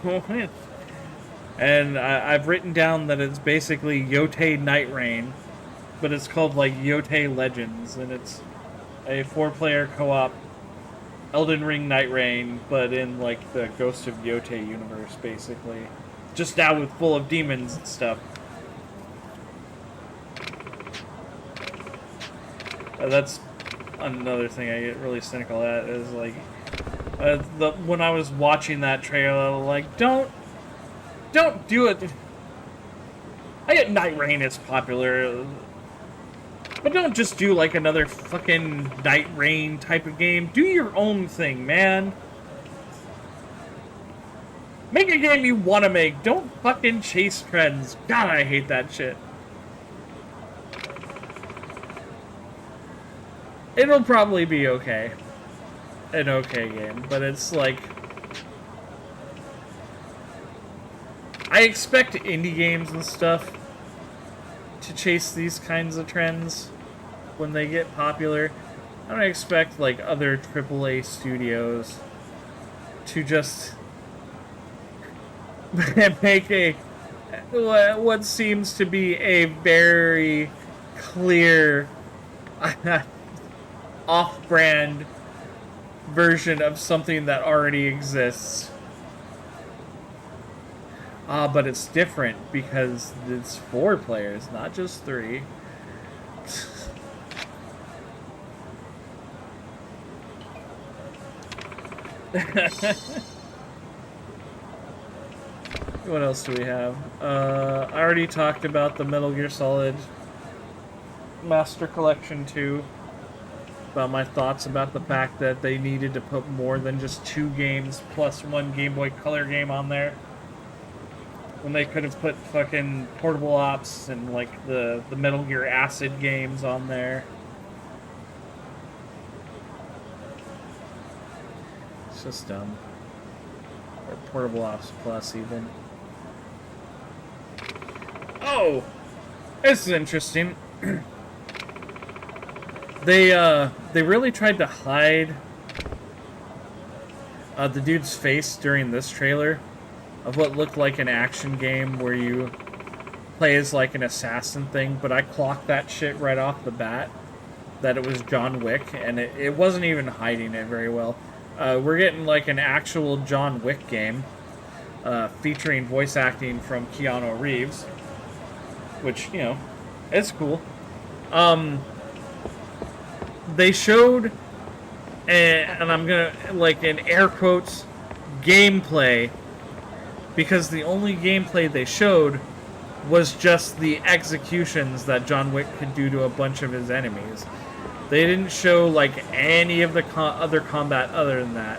And I've written down that it's basically Yotei Night Rain, but it's called, like, Yotei Legends, and it's a 4-player co-op Elden Ring Night Rain, but in, like, the Ghost of Yotei universe, basically. Just now with full of demons and stuff. That's another thing I get really cynical at, is, like, when I was watching that trailer, like, don't do it. I get Night Rain is popular, but don't just do, like, another fucking Night Rain type of game. Do your own thing, man. Make a game you want to make. Don't fucking chase trends. God, I hate that shit. It'll probably be okay. An okay game, but it's like... I expect indie games and stuff to chase these kinds of trends when they get popular. I don't expect, like, other AAA studios to just make what seems to be a very clear off-brand version of something that already exists. But it's different because it's 4 players, not just 3. What else do we have? I already talked about the Metal Gear Solid Master Collection 2. About my thoughts about the fact that they needed to put more than just 2 games plus 1 Game Boy Color game on there. When they could have put fucking Portable Ops and like the Metal Gear Acid games on there. It's just dumb. Or Portable Ops Plus even. Oh! This is interesting. They really tried to hide the dude's face during this trailer of what looked like an action game where you play as like an assassin thing, but I clocked that shit right off the bat that it was John Wick, and it wasn't even hiding it very well. We're getting like an actual John Wick game featuring voice acting from Keanu Reeves, which, you know, it's cool. They showed, and I'm gonna, like, in air quotes, gameplay, because the only gameplay they showed was just the executions that John Wick could do to a bunch of his enemies. They didn't show, like, any of the other combat other than that.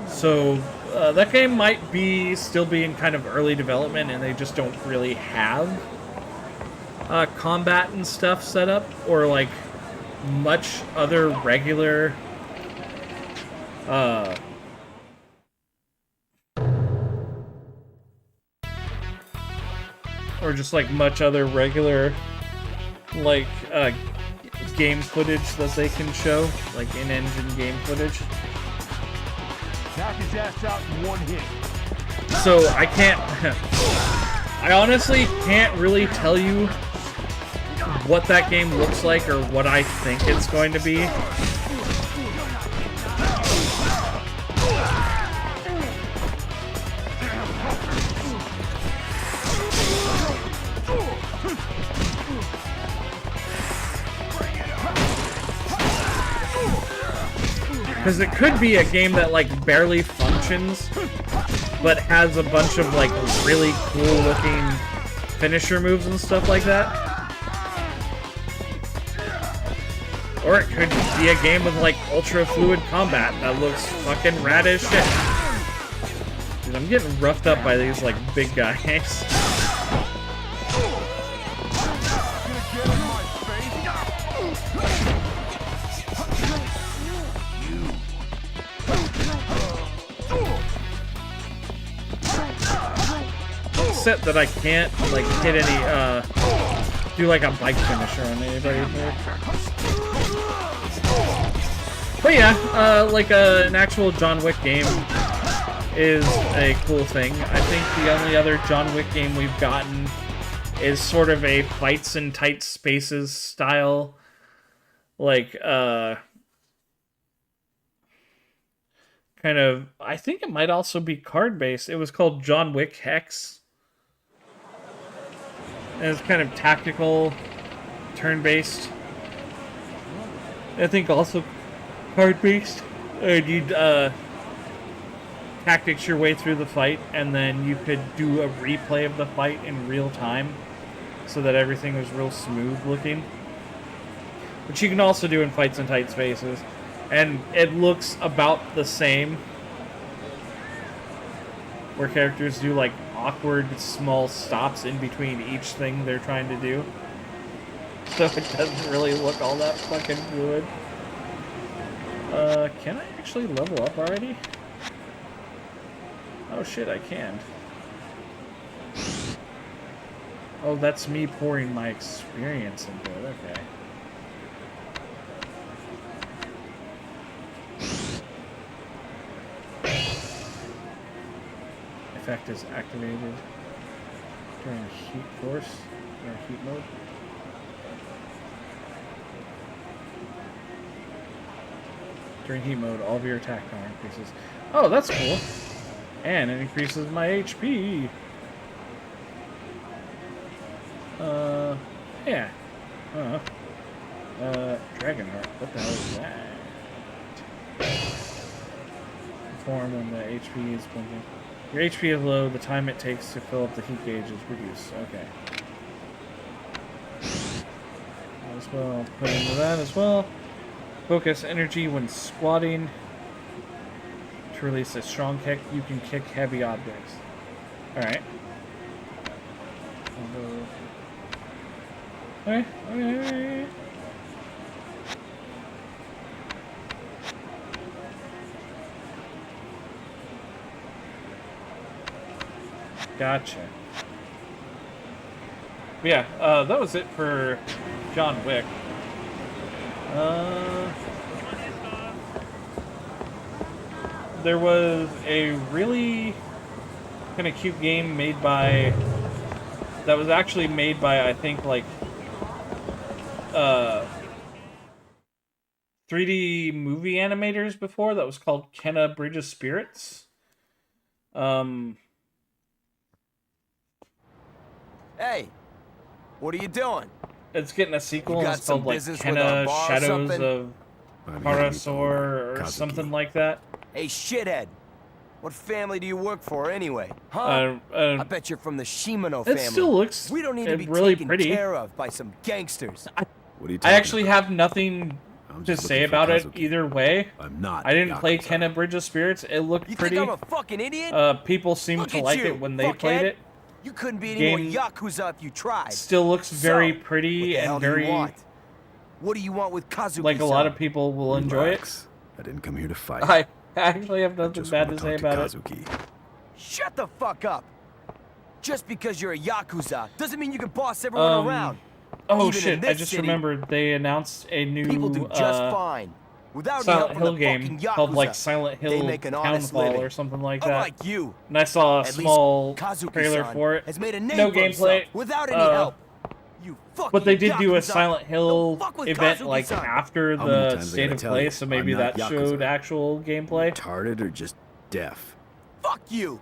So, that game might be still be in kind of early development, and they just don't really have combat and stuff set up, or, like, much other regular or just like much other regular like game footage that they can show, like in-engine game footage. Knock his ass out in 1 hit. So I can't I honestly can't really tell you what that game looks like or what I think it's going to be. Because it could be a game that like barely functions, but has a bunch of like really cool looking finisher moves and stuff like that. Or it could be a game with, like, ultra-fluid combat that looks fucking rad as shit. Dude, I'm getting roughed up by these, like, big guys. Except that I can't, like, hit any, do, like, a bike finisher on anybody here. But yeah, like an actual John Wick game is a cool thing. I think the only other John Wick game we've gotten is sort of a fights in tight spaces style, like, kind of, I think it might also be card-based. It was called John Wick Hex. And it's kind of tactical, turn-based. I think also card-based. You'd tactics your way through the fight, and then you could do a replay of the fight in real time, so that everything was real smooth looking. Which you can also do in fights in tight spaces, and it looks about the same. Where characters do like awkward small stops in between each thing they're trying to do. So it doesn't really look all that fucking good. Can I actually level up already? Oh shit, I can. Oh, that's me pouring my experience into it, okay. Effect is activated during heat force, or heat mode. During heat mode, all of your attack power increases. Oh, that's cool. And it increases my HP. Yeah. Dragonheart. What the hell is that? Perform when the HP is blinking. Your HP is low, the time it takes to fill up the heat gauge is reduced. Okay. As well, put into that as well. Focus energy when squatting. To release a strong kick, you can kick heavy objects. Alright. Okay. Gotcha. Yeah, that was it for John Wick. There was a really kind of cute game made by... that was actually made by, I think, like... 3D movie animators before. That was called Kenna Bridge of Spirits. Hey, what are you doing? It's getting a sequel. You And it's called like Kenna Shadows of Parasor or something like that. Hey, shithead. What family do you work for anyway? Huh? I bet you're from the Shimano family. It still looks we don't need to be really taken pretty. care of by some gangsters. I actually have nothing to say about it either way. I didn't play Kenna Bridge of Spirits. It looked pretty. You think I'm a fucking idiot? People seemed to like it when they played it. You couldn't be any more Yakuza if you tried. Still looks very pretty and very... What do you want with Kazuki-san? Like a lot of people will enjoy it. I didn't come here to fight. I actually have nothing bad to say about it. Shut the fuck up! Just because you're a Yakuza doesn't mean you can boss everyone around. Oh shit, I just remembered they announced a new People do just fine. Without Silent Hill game called like Silent Hill Townfall or something like that. Unlike you. And I saw a small trailer for it. No gameplay. Without any help. But they did do a Silent Hill event like after the State of Play, so maybe that showed actual gameplay. Retarded or just deaf? Fuck you!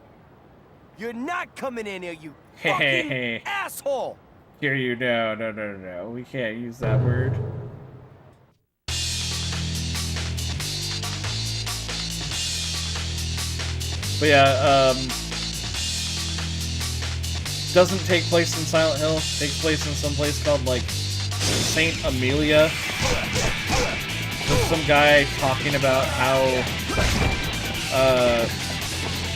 You're not coming in here, you fucking asshole! Here you no. We can't use that word. But yeah, doesn't take place in Silent Hill. Takes place in some place called like Saint Amelia. There's some guy talking about how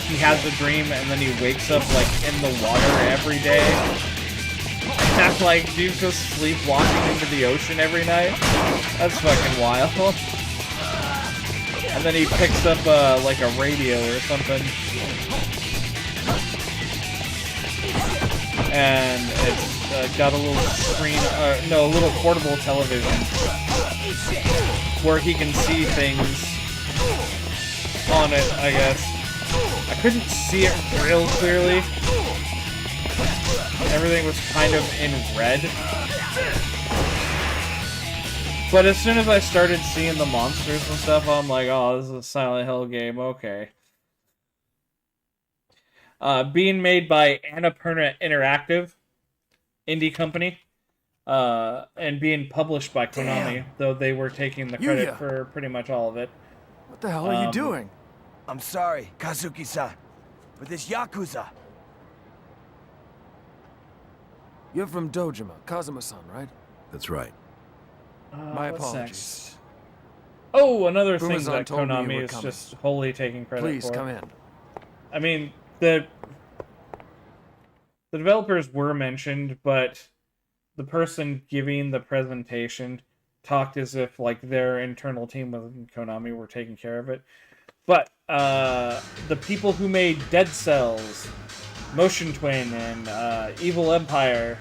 he has a dream and then he wakes up like in the water every day. And like dude's just sleepwalking into the ocean every night. That's fucking wild. And then he picks up like a radio or something. And it's got a little screen, no, a little portable television where he can see things on it, I guess. I couldn't see it real clearly. Everything was kind of in red. But as soon as I started seeing the monsters and stuff, I'm like, oh, this is a Silent Hill game, okay. Being made by Annapurna Interactive, indie company, and being published by Konami, though they were taking the credit for pretty much all of it. What the hell are you doing? I'm sorry, Kazuki-san, but this Yakuza. You're from Dojima, Kazuma-san, right? That's right. My apologies. Oh, another thing that Konami is just wholly taking credit for. Please, come in. I mean, the developers were mentioned, but the person giving the presentation talked as if like their internal team within Konami were taking care of it. But the people who made Dead Cells, Motion Twin, and Evil Empire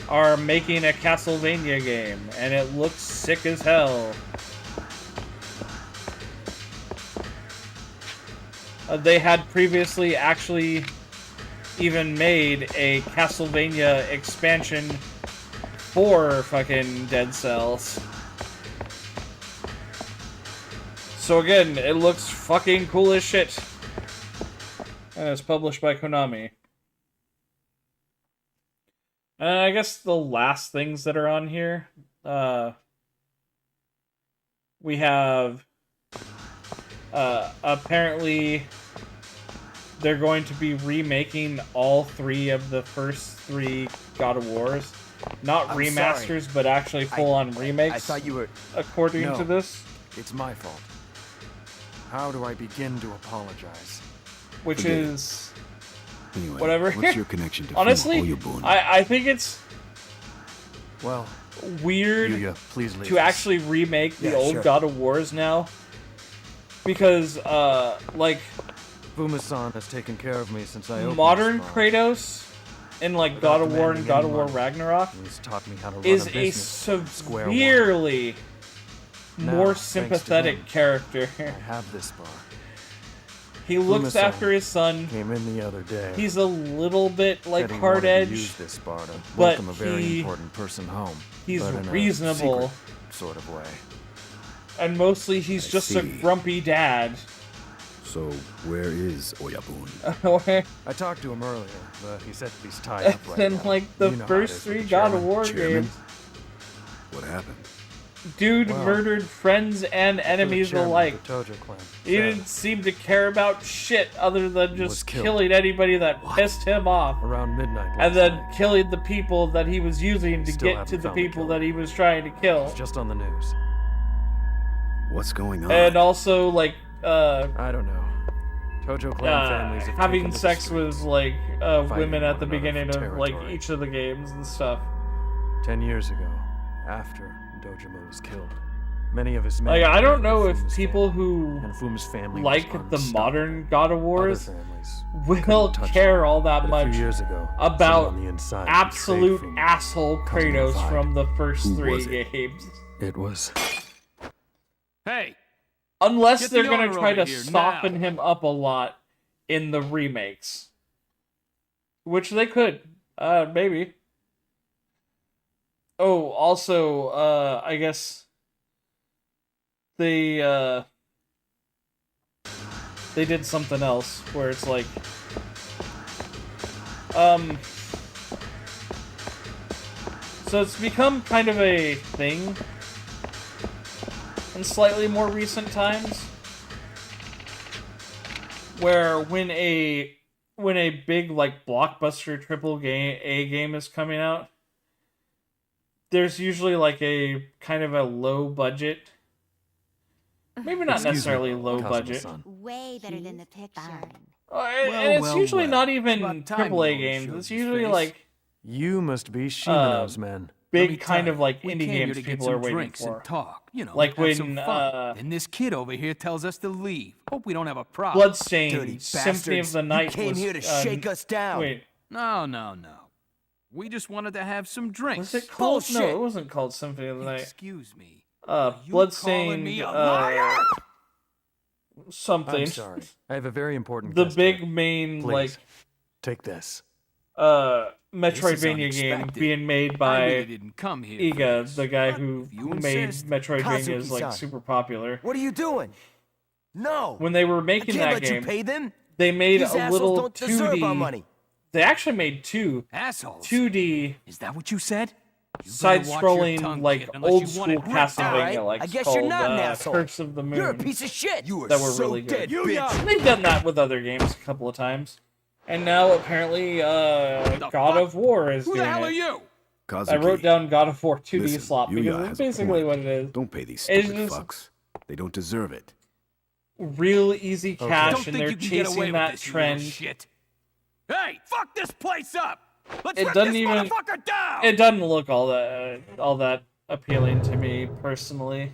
are making a Castlevania game, and it looks sick as hell. They had previously actually even made a Castlevania expansion for fucking Dead Cells. So again, it looks fucking cool as shit. And it's published by Konami. And I guess the last things that are on here, we have, apparently, they're going to be remaking all 3 of the first 3 God of Wars. Not remasters, but actually full-on remakes. I thought you were... According to this. It's my fault. How do I begin to apologize? Which is... Anyway, whatever. What's your connection to Honestly, Oyabun? I think it's... Well... weird Yuya, please leave to us. actually remake the old sure. God of Wars now. Because, like... Fumasan has taken care of me since I opened modern this bar. Kratos in like God of War and God of War Ragnarok He's taught me how to run is a a business. severely Now, more thanks to sympathetic him, character. I have this bar. He looks Fumasan after his son. Came in the other day. He's a little bit like Said he hard wanted to edge, use this bar to but welcome a very important person home. He's but in a reasonable, secret sort of way. and mostly he's just a grumpy dad. So, where is Oyabun? I talked to him earlier, but he said he's tied up right And now. like the You know how it first is with 3 the God of chairman. War Chairman? games, What happened? dude Well, murdered friends and enemies chairman of alike. the Tojo clan He said didn't seem to care about shit other than was just killed. killing anybody that pissed him off. around midnight last And then night. killing the people that he was using to Still get to haven't the found the people killer. that he was trying to kill. It's just on the news. What's going on? And also, like, I don't know. Tojo clan families have having taken to the sex streets, with, like, fighting women at one the another beginning for of, like, territory. each of the games and stuff. 10 years ago, after Dojima was killed, many of his men... Like, I don't know were if Fuma's people family, who and Fuma's family like was the unstoppable. modern God of Wars Other families will couldn't touch care them. all that But a much few years ago, about someone on the inside absolute betrayed Fuma, asshole causing a Kratos divide. from the first Who 3 was it? games. It was... Hey, Unless Get they're the gonna owner try over to here, soften now. him up a lot in the remakes. Which they could. Maybe. Oh, also, I guess they did something else where it's like, so it's become kind of a thing in slightly more recent times, where when a big like blockbuster A game is coming out, there's usually like a kind of a low budget, maybe not necessarily low budget. Way better than the picture. And it's usually not even AAA games. It's usually like You must be Shimano's men. big kind of like indie games people are waiting for. Talk, you know, Like have some when fun. And this kid over here tells us to leave. Hope we don't have a problem. Bloodstained Symphony of the Night came was here to shake us down. Wait, No, no, no. We just wanted to have some drinks. was it called? No, Bullshit. it wasn't called Symphony of the Night. Excuse me. You calling Bloodstained me a liar? something. I'm sorry. I have a very important The guest big here. main Please, like take this. Metroidvania game unexpected. being made I by really didn't come here for Iga, this. the guy But who if you made insist. Metroidvanias like Kazuki-san. super popular. What are you doing? No. When they were I making can't that let game, you pay them. they made These a assholes little don't deserve our 2D. money. They actually made two Assholes. 2D Is that what you said? You better watch your side-scrolling tongue, like kid, unless old you school want it ripped. Castlevania, Alright, like I guess called you're not an asshole. Curse of the Moon. You're a piece of shit. You are that were so really dead, good. bitch. They've done that with other games a couple of times, and now apparently God of War is Who doing the hell it. are you? Kazuki, I wrote down God of War 2D listen, slot Yuya because has it's a basically point. what it is. Don't pay these It's stupid just- fucks. They don't deserve it. Real easy Don't cash, and think they're you can get away chasing with that this, you little trend. shit. Hey, fuck this place up. Let's It rip doesn't this even. motherfucker down. It doesn't look all that appealing to me personally.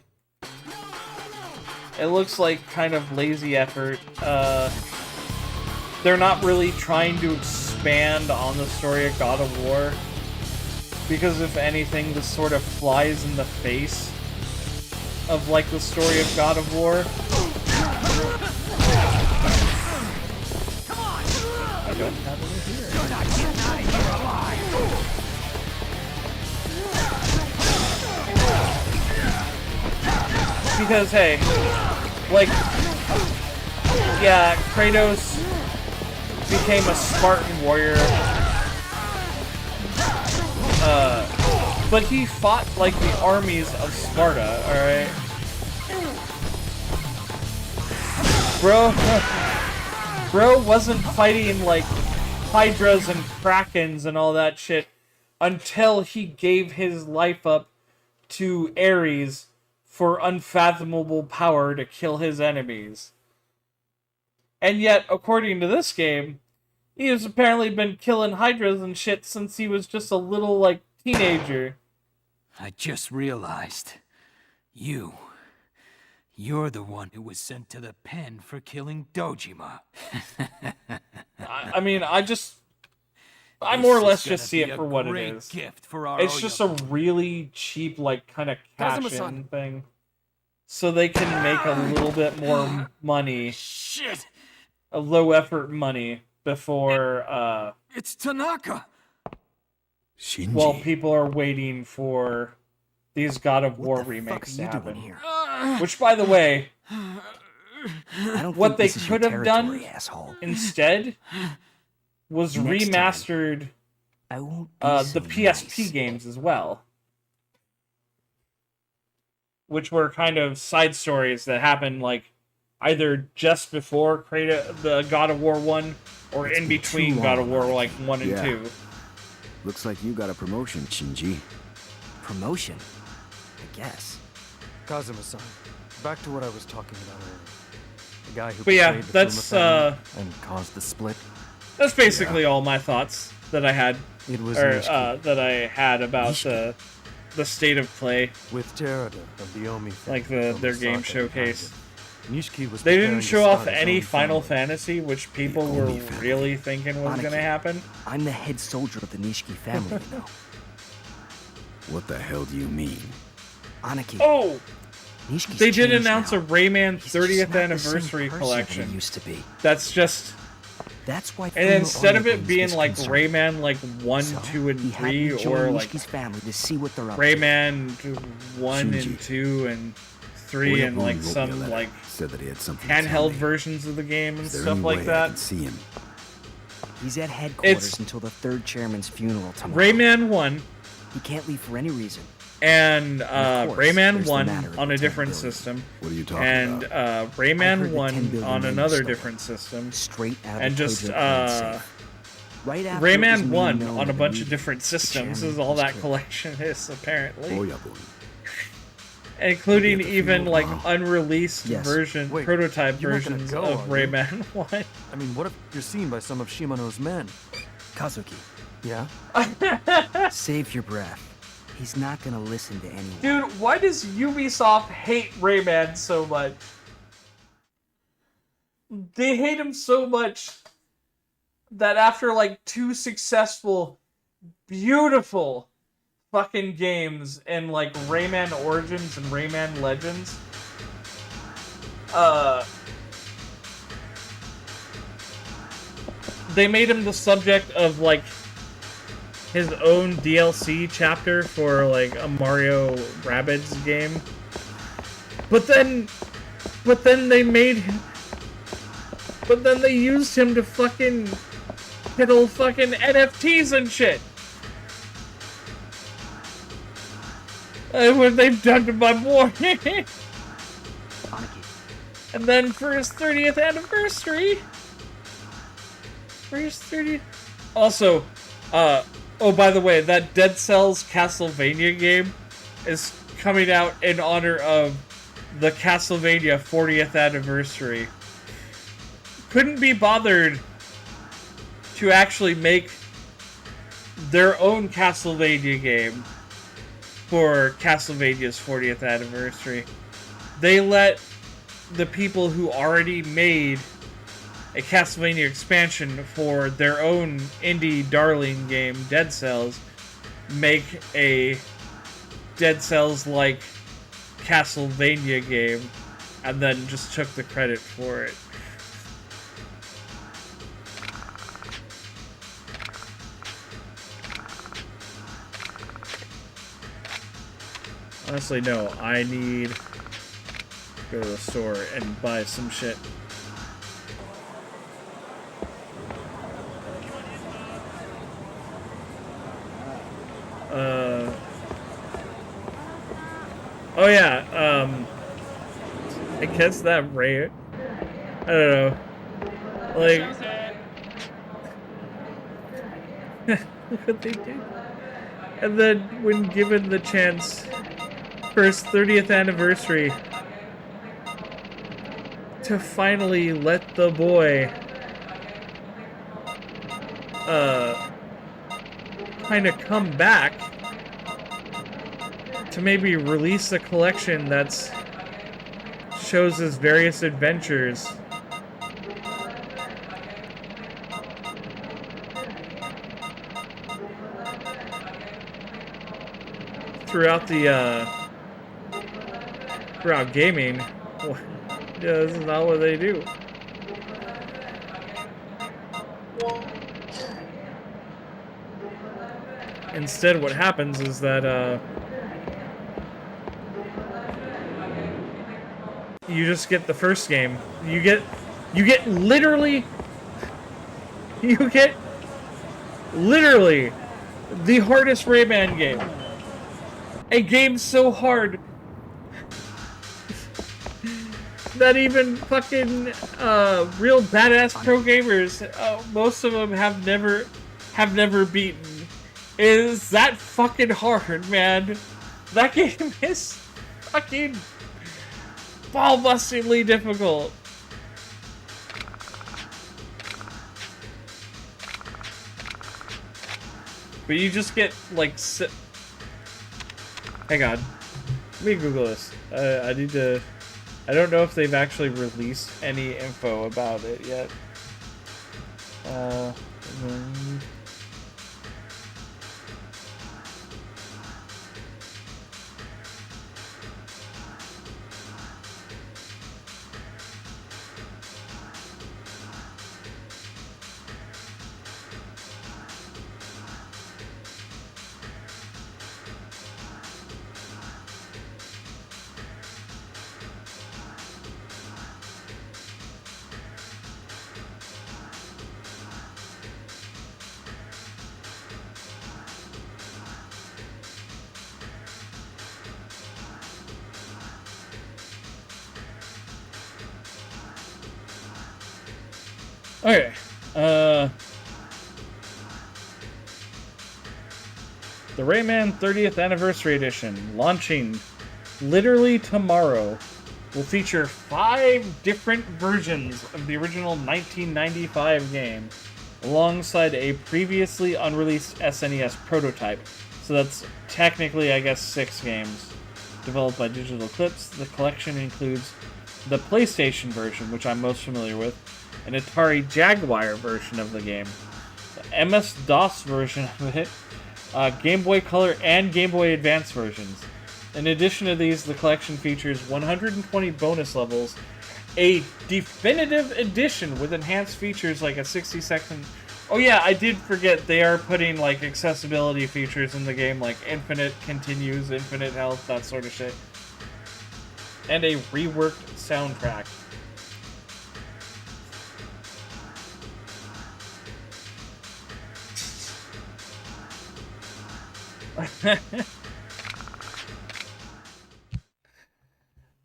It looks like kind of lazy effort. They're not really trying to expand on the story of God of War, because if anything, this sort of flies in the face of like the story of God of War. I don't have it here. You're not getting out of here alive. Because hey, like, yeah, Kratos became a Spartan warrior, but he fought like the armies of Sparta, alright? Bro wasn't fighting like Hydras and Krakens and all that shit until he gave his life up to Ares for unfathomable power to kill his enemies. And yet, according to this game, he has apparently been killing Hydras and shit since he was just a little, like, teenager. I just realized. You're the one who was sent to the pen for killing Dojima. I mean, I more or less just see it for what it is. Gift for our It's just a really cheap, like, kind of cash-in thing. So they can make a little bit more money. Shit! A low-effort money before, It's Tanaka! Shinji. While people are waiting for these God of War remakes to happen. Which, by the way, what they could have done instead was remastered the PSP games as well. Which were kind of side stories that happened, like, either just before the God of War 1 or in between God of War, like, 1 and 2. Looks like you got a promotion, Shinji. Promotion? I guess. Kazuma-san, back to what I was talking about earlier. The guy who betrayed the that's and caused the split. That's basically all my thoughts that I had. It was that I had about the state of play with Terada of the Omi like their game showcase. Nishiki was they didn't show off any Final Fantasy, which people were really thinking was going to happen. I'm the head soldier of the Nishiki family, you know. What the hell do you mean? Aniki. Oh! Nishiki's they did announce now. a Rayman 30th anniversary collection. Used to be. That's just... That's why. And instead of it being like Rayman like 1, 2, and 3, or like family to see what they're up Rayman 1 and 2 and 3 and like some like said that he had something handheld versions of the game and stuff like that. See him. He's at headquarters until the third chairman's funeral tomorrow. Rayman 1. He can't leave for any reason. And Rayman 1 on a different system. What are you talking and about? Rayman 1 on another different system. Straight out and just Rayman 1 on a bunch of different systems is all that collection is, apparently. Including even like unreleased prototype versions of Rayman 1. I mean, what if you're seen by some of Shimano's men? Kazuki. Yeah? Save your breath. He's not gonna listen to anyone. Dude, why does Ubisoft hate Rayman so much? They hate him so much that after like 2 successful, beautiful fucking games in like Rayman Origins and Rayman Legends, they made him the subject of like his own DLC chapter for like a Mario Rabbids game. But then they used him to fucking piddle fucking NFTs and shit. What they've done to my boy. And then for his 30th anniversary. Also, oh, by the way, that Dead Cells Castlevania game is coming out in honor of the Castlevania 40th anniversary. Couldn't be bothered to actually make their own Castlevania game for Castlevania's 40th anniversary. They let the people who already made a Castlevania expansion for their own indie darling game, Dead Cells, make a Dead Cells-like Castlevania game, and then just took the credit for it. Honestly, no. I need to go to the store and buy some shit. Oh yeah, I guess that rare. I don't know. Like, look what they did. And then, when given the chance for his 30th anniversary, to finally let the boy, kind of come back to maybe release a collection that's shows his various adventures. Throughout gaming. Yeah, this is not what they do. Instead, what happens is that, you just get the first game. You get literally the hardest Rayman game. A game so hard that even fucking real badass pro gamers, most of them have never beaten. Is that fucking hard, man? That game is fucking ball-bustingly difficult. But you just get like hang on, let me Google this. I need to. I don't know if they've actually released any info about it yet. Okay, the Rayman 30th Anniversary Edition, launching literally tomorrow, will feature 5 different versions of the original 1995 game, alongside a previously unreleased SNES prototype. So that's technically, I guess, 6 games. Developed by Digital Eclipse, the collection includes the PlayStation version, which I'm most familiar with, an Atari Jaguar version of the game, the MS-DOS version of it, Game Boy Color and Game Boy Advance versions. In addition to these, the collection features 120 bonus levels, a definitive edition with enhanced features like a 60-second... Oh yeah, I did forget they are putting like accessibility features in the game, like infinite continues, infinite health, that sort of shit. And a reworked soundtrack.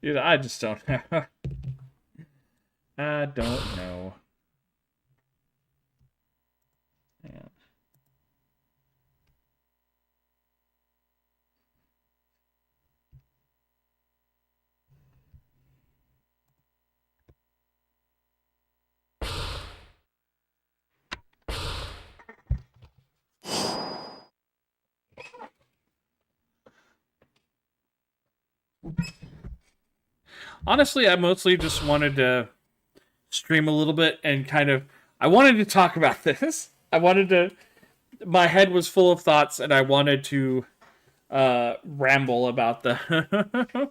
Dude, I just don't know. I don't know. Yeah. Honestly, I mostly just wanted to stream a little bit and I wanted to talk about this. My head was full of thoughts and I wanted to ramble about the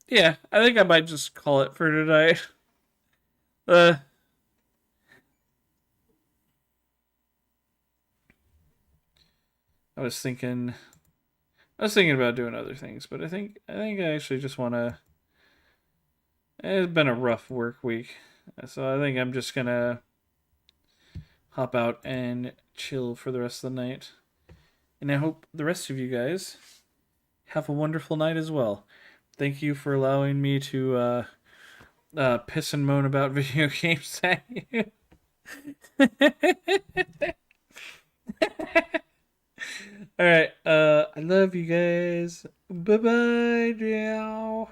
yeah, I think I might just call it for tonight. I was thinking about doing other things, but I think I actually just want to. It's been a rough work week, so I think I'm just gonna hop out and chill for the rest of the night. And I hope the rest of you guys have a wonderful night as well. Thank you for allowing me to piss and moan about video games at you. Alright, I love you guys. Bye-bye now.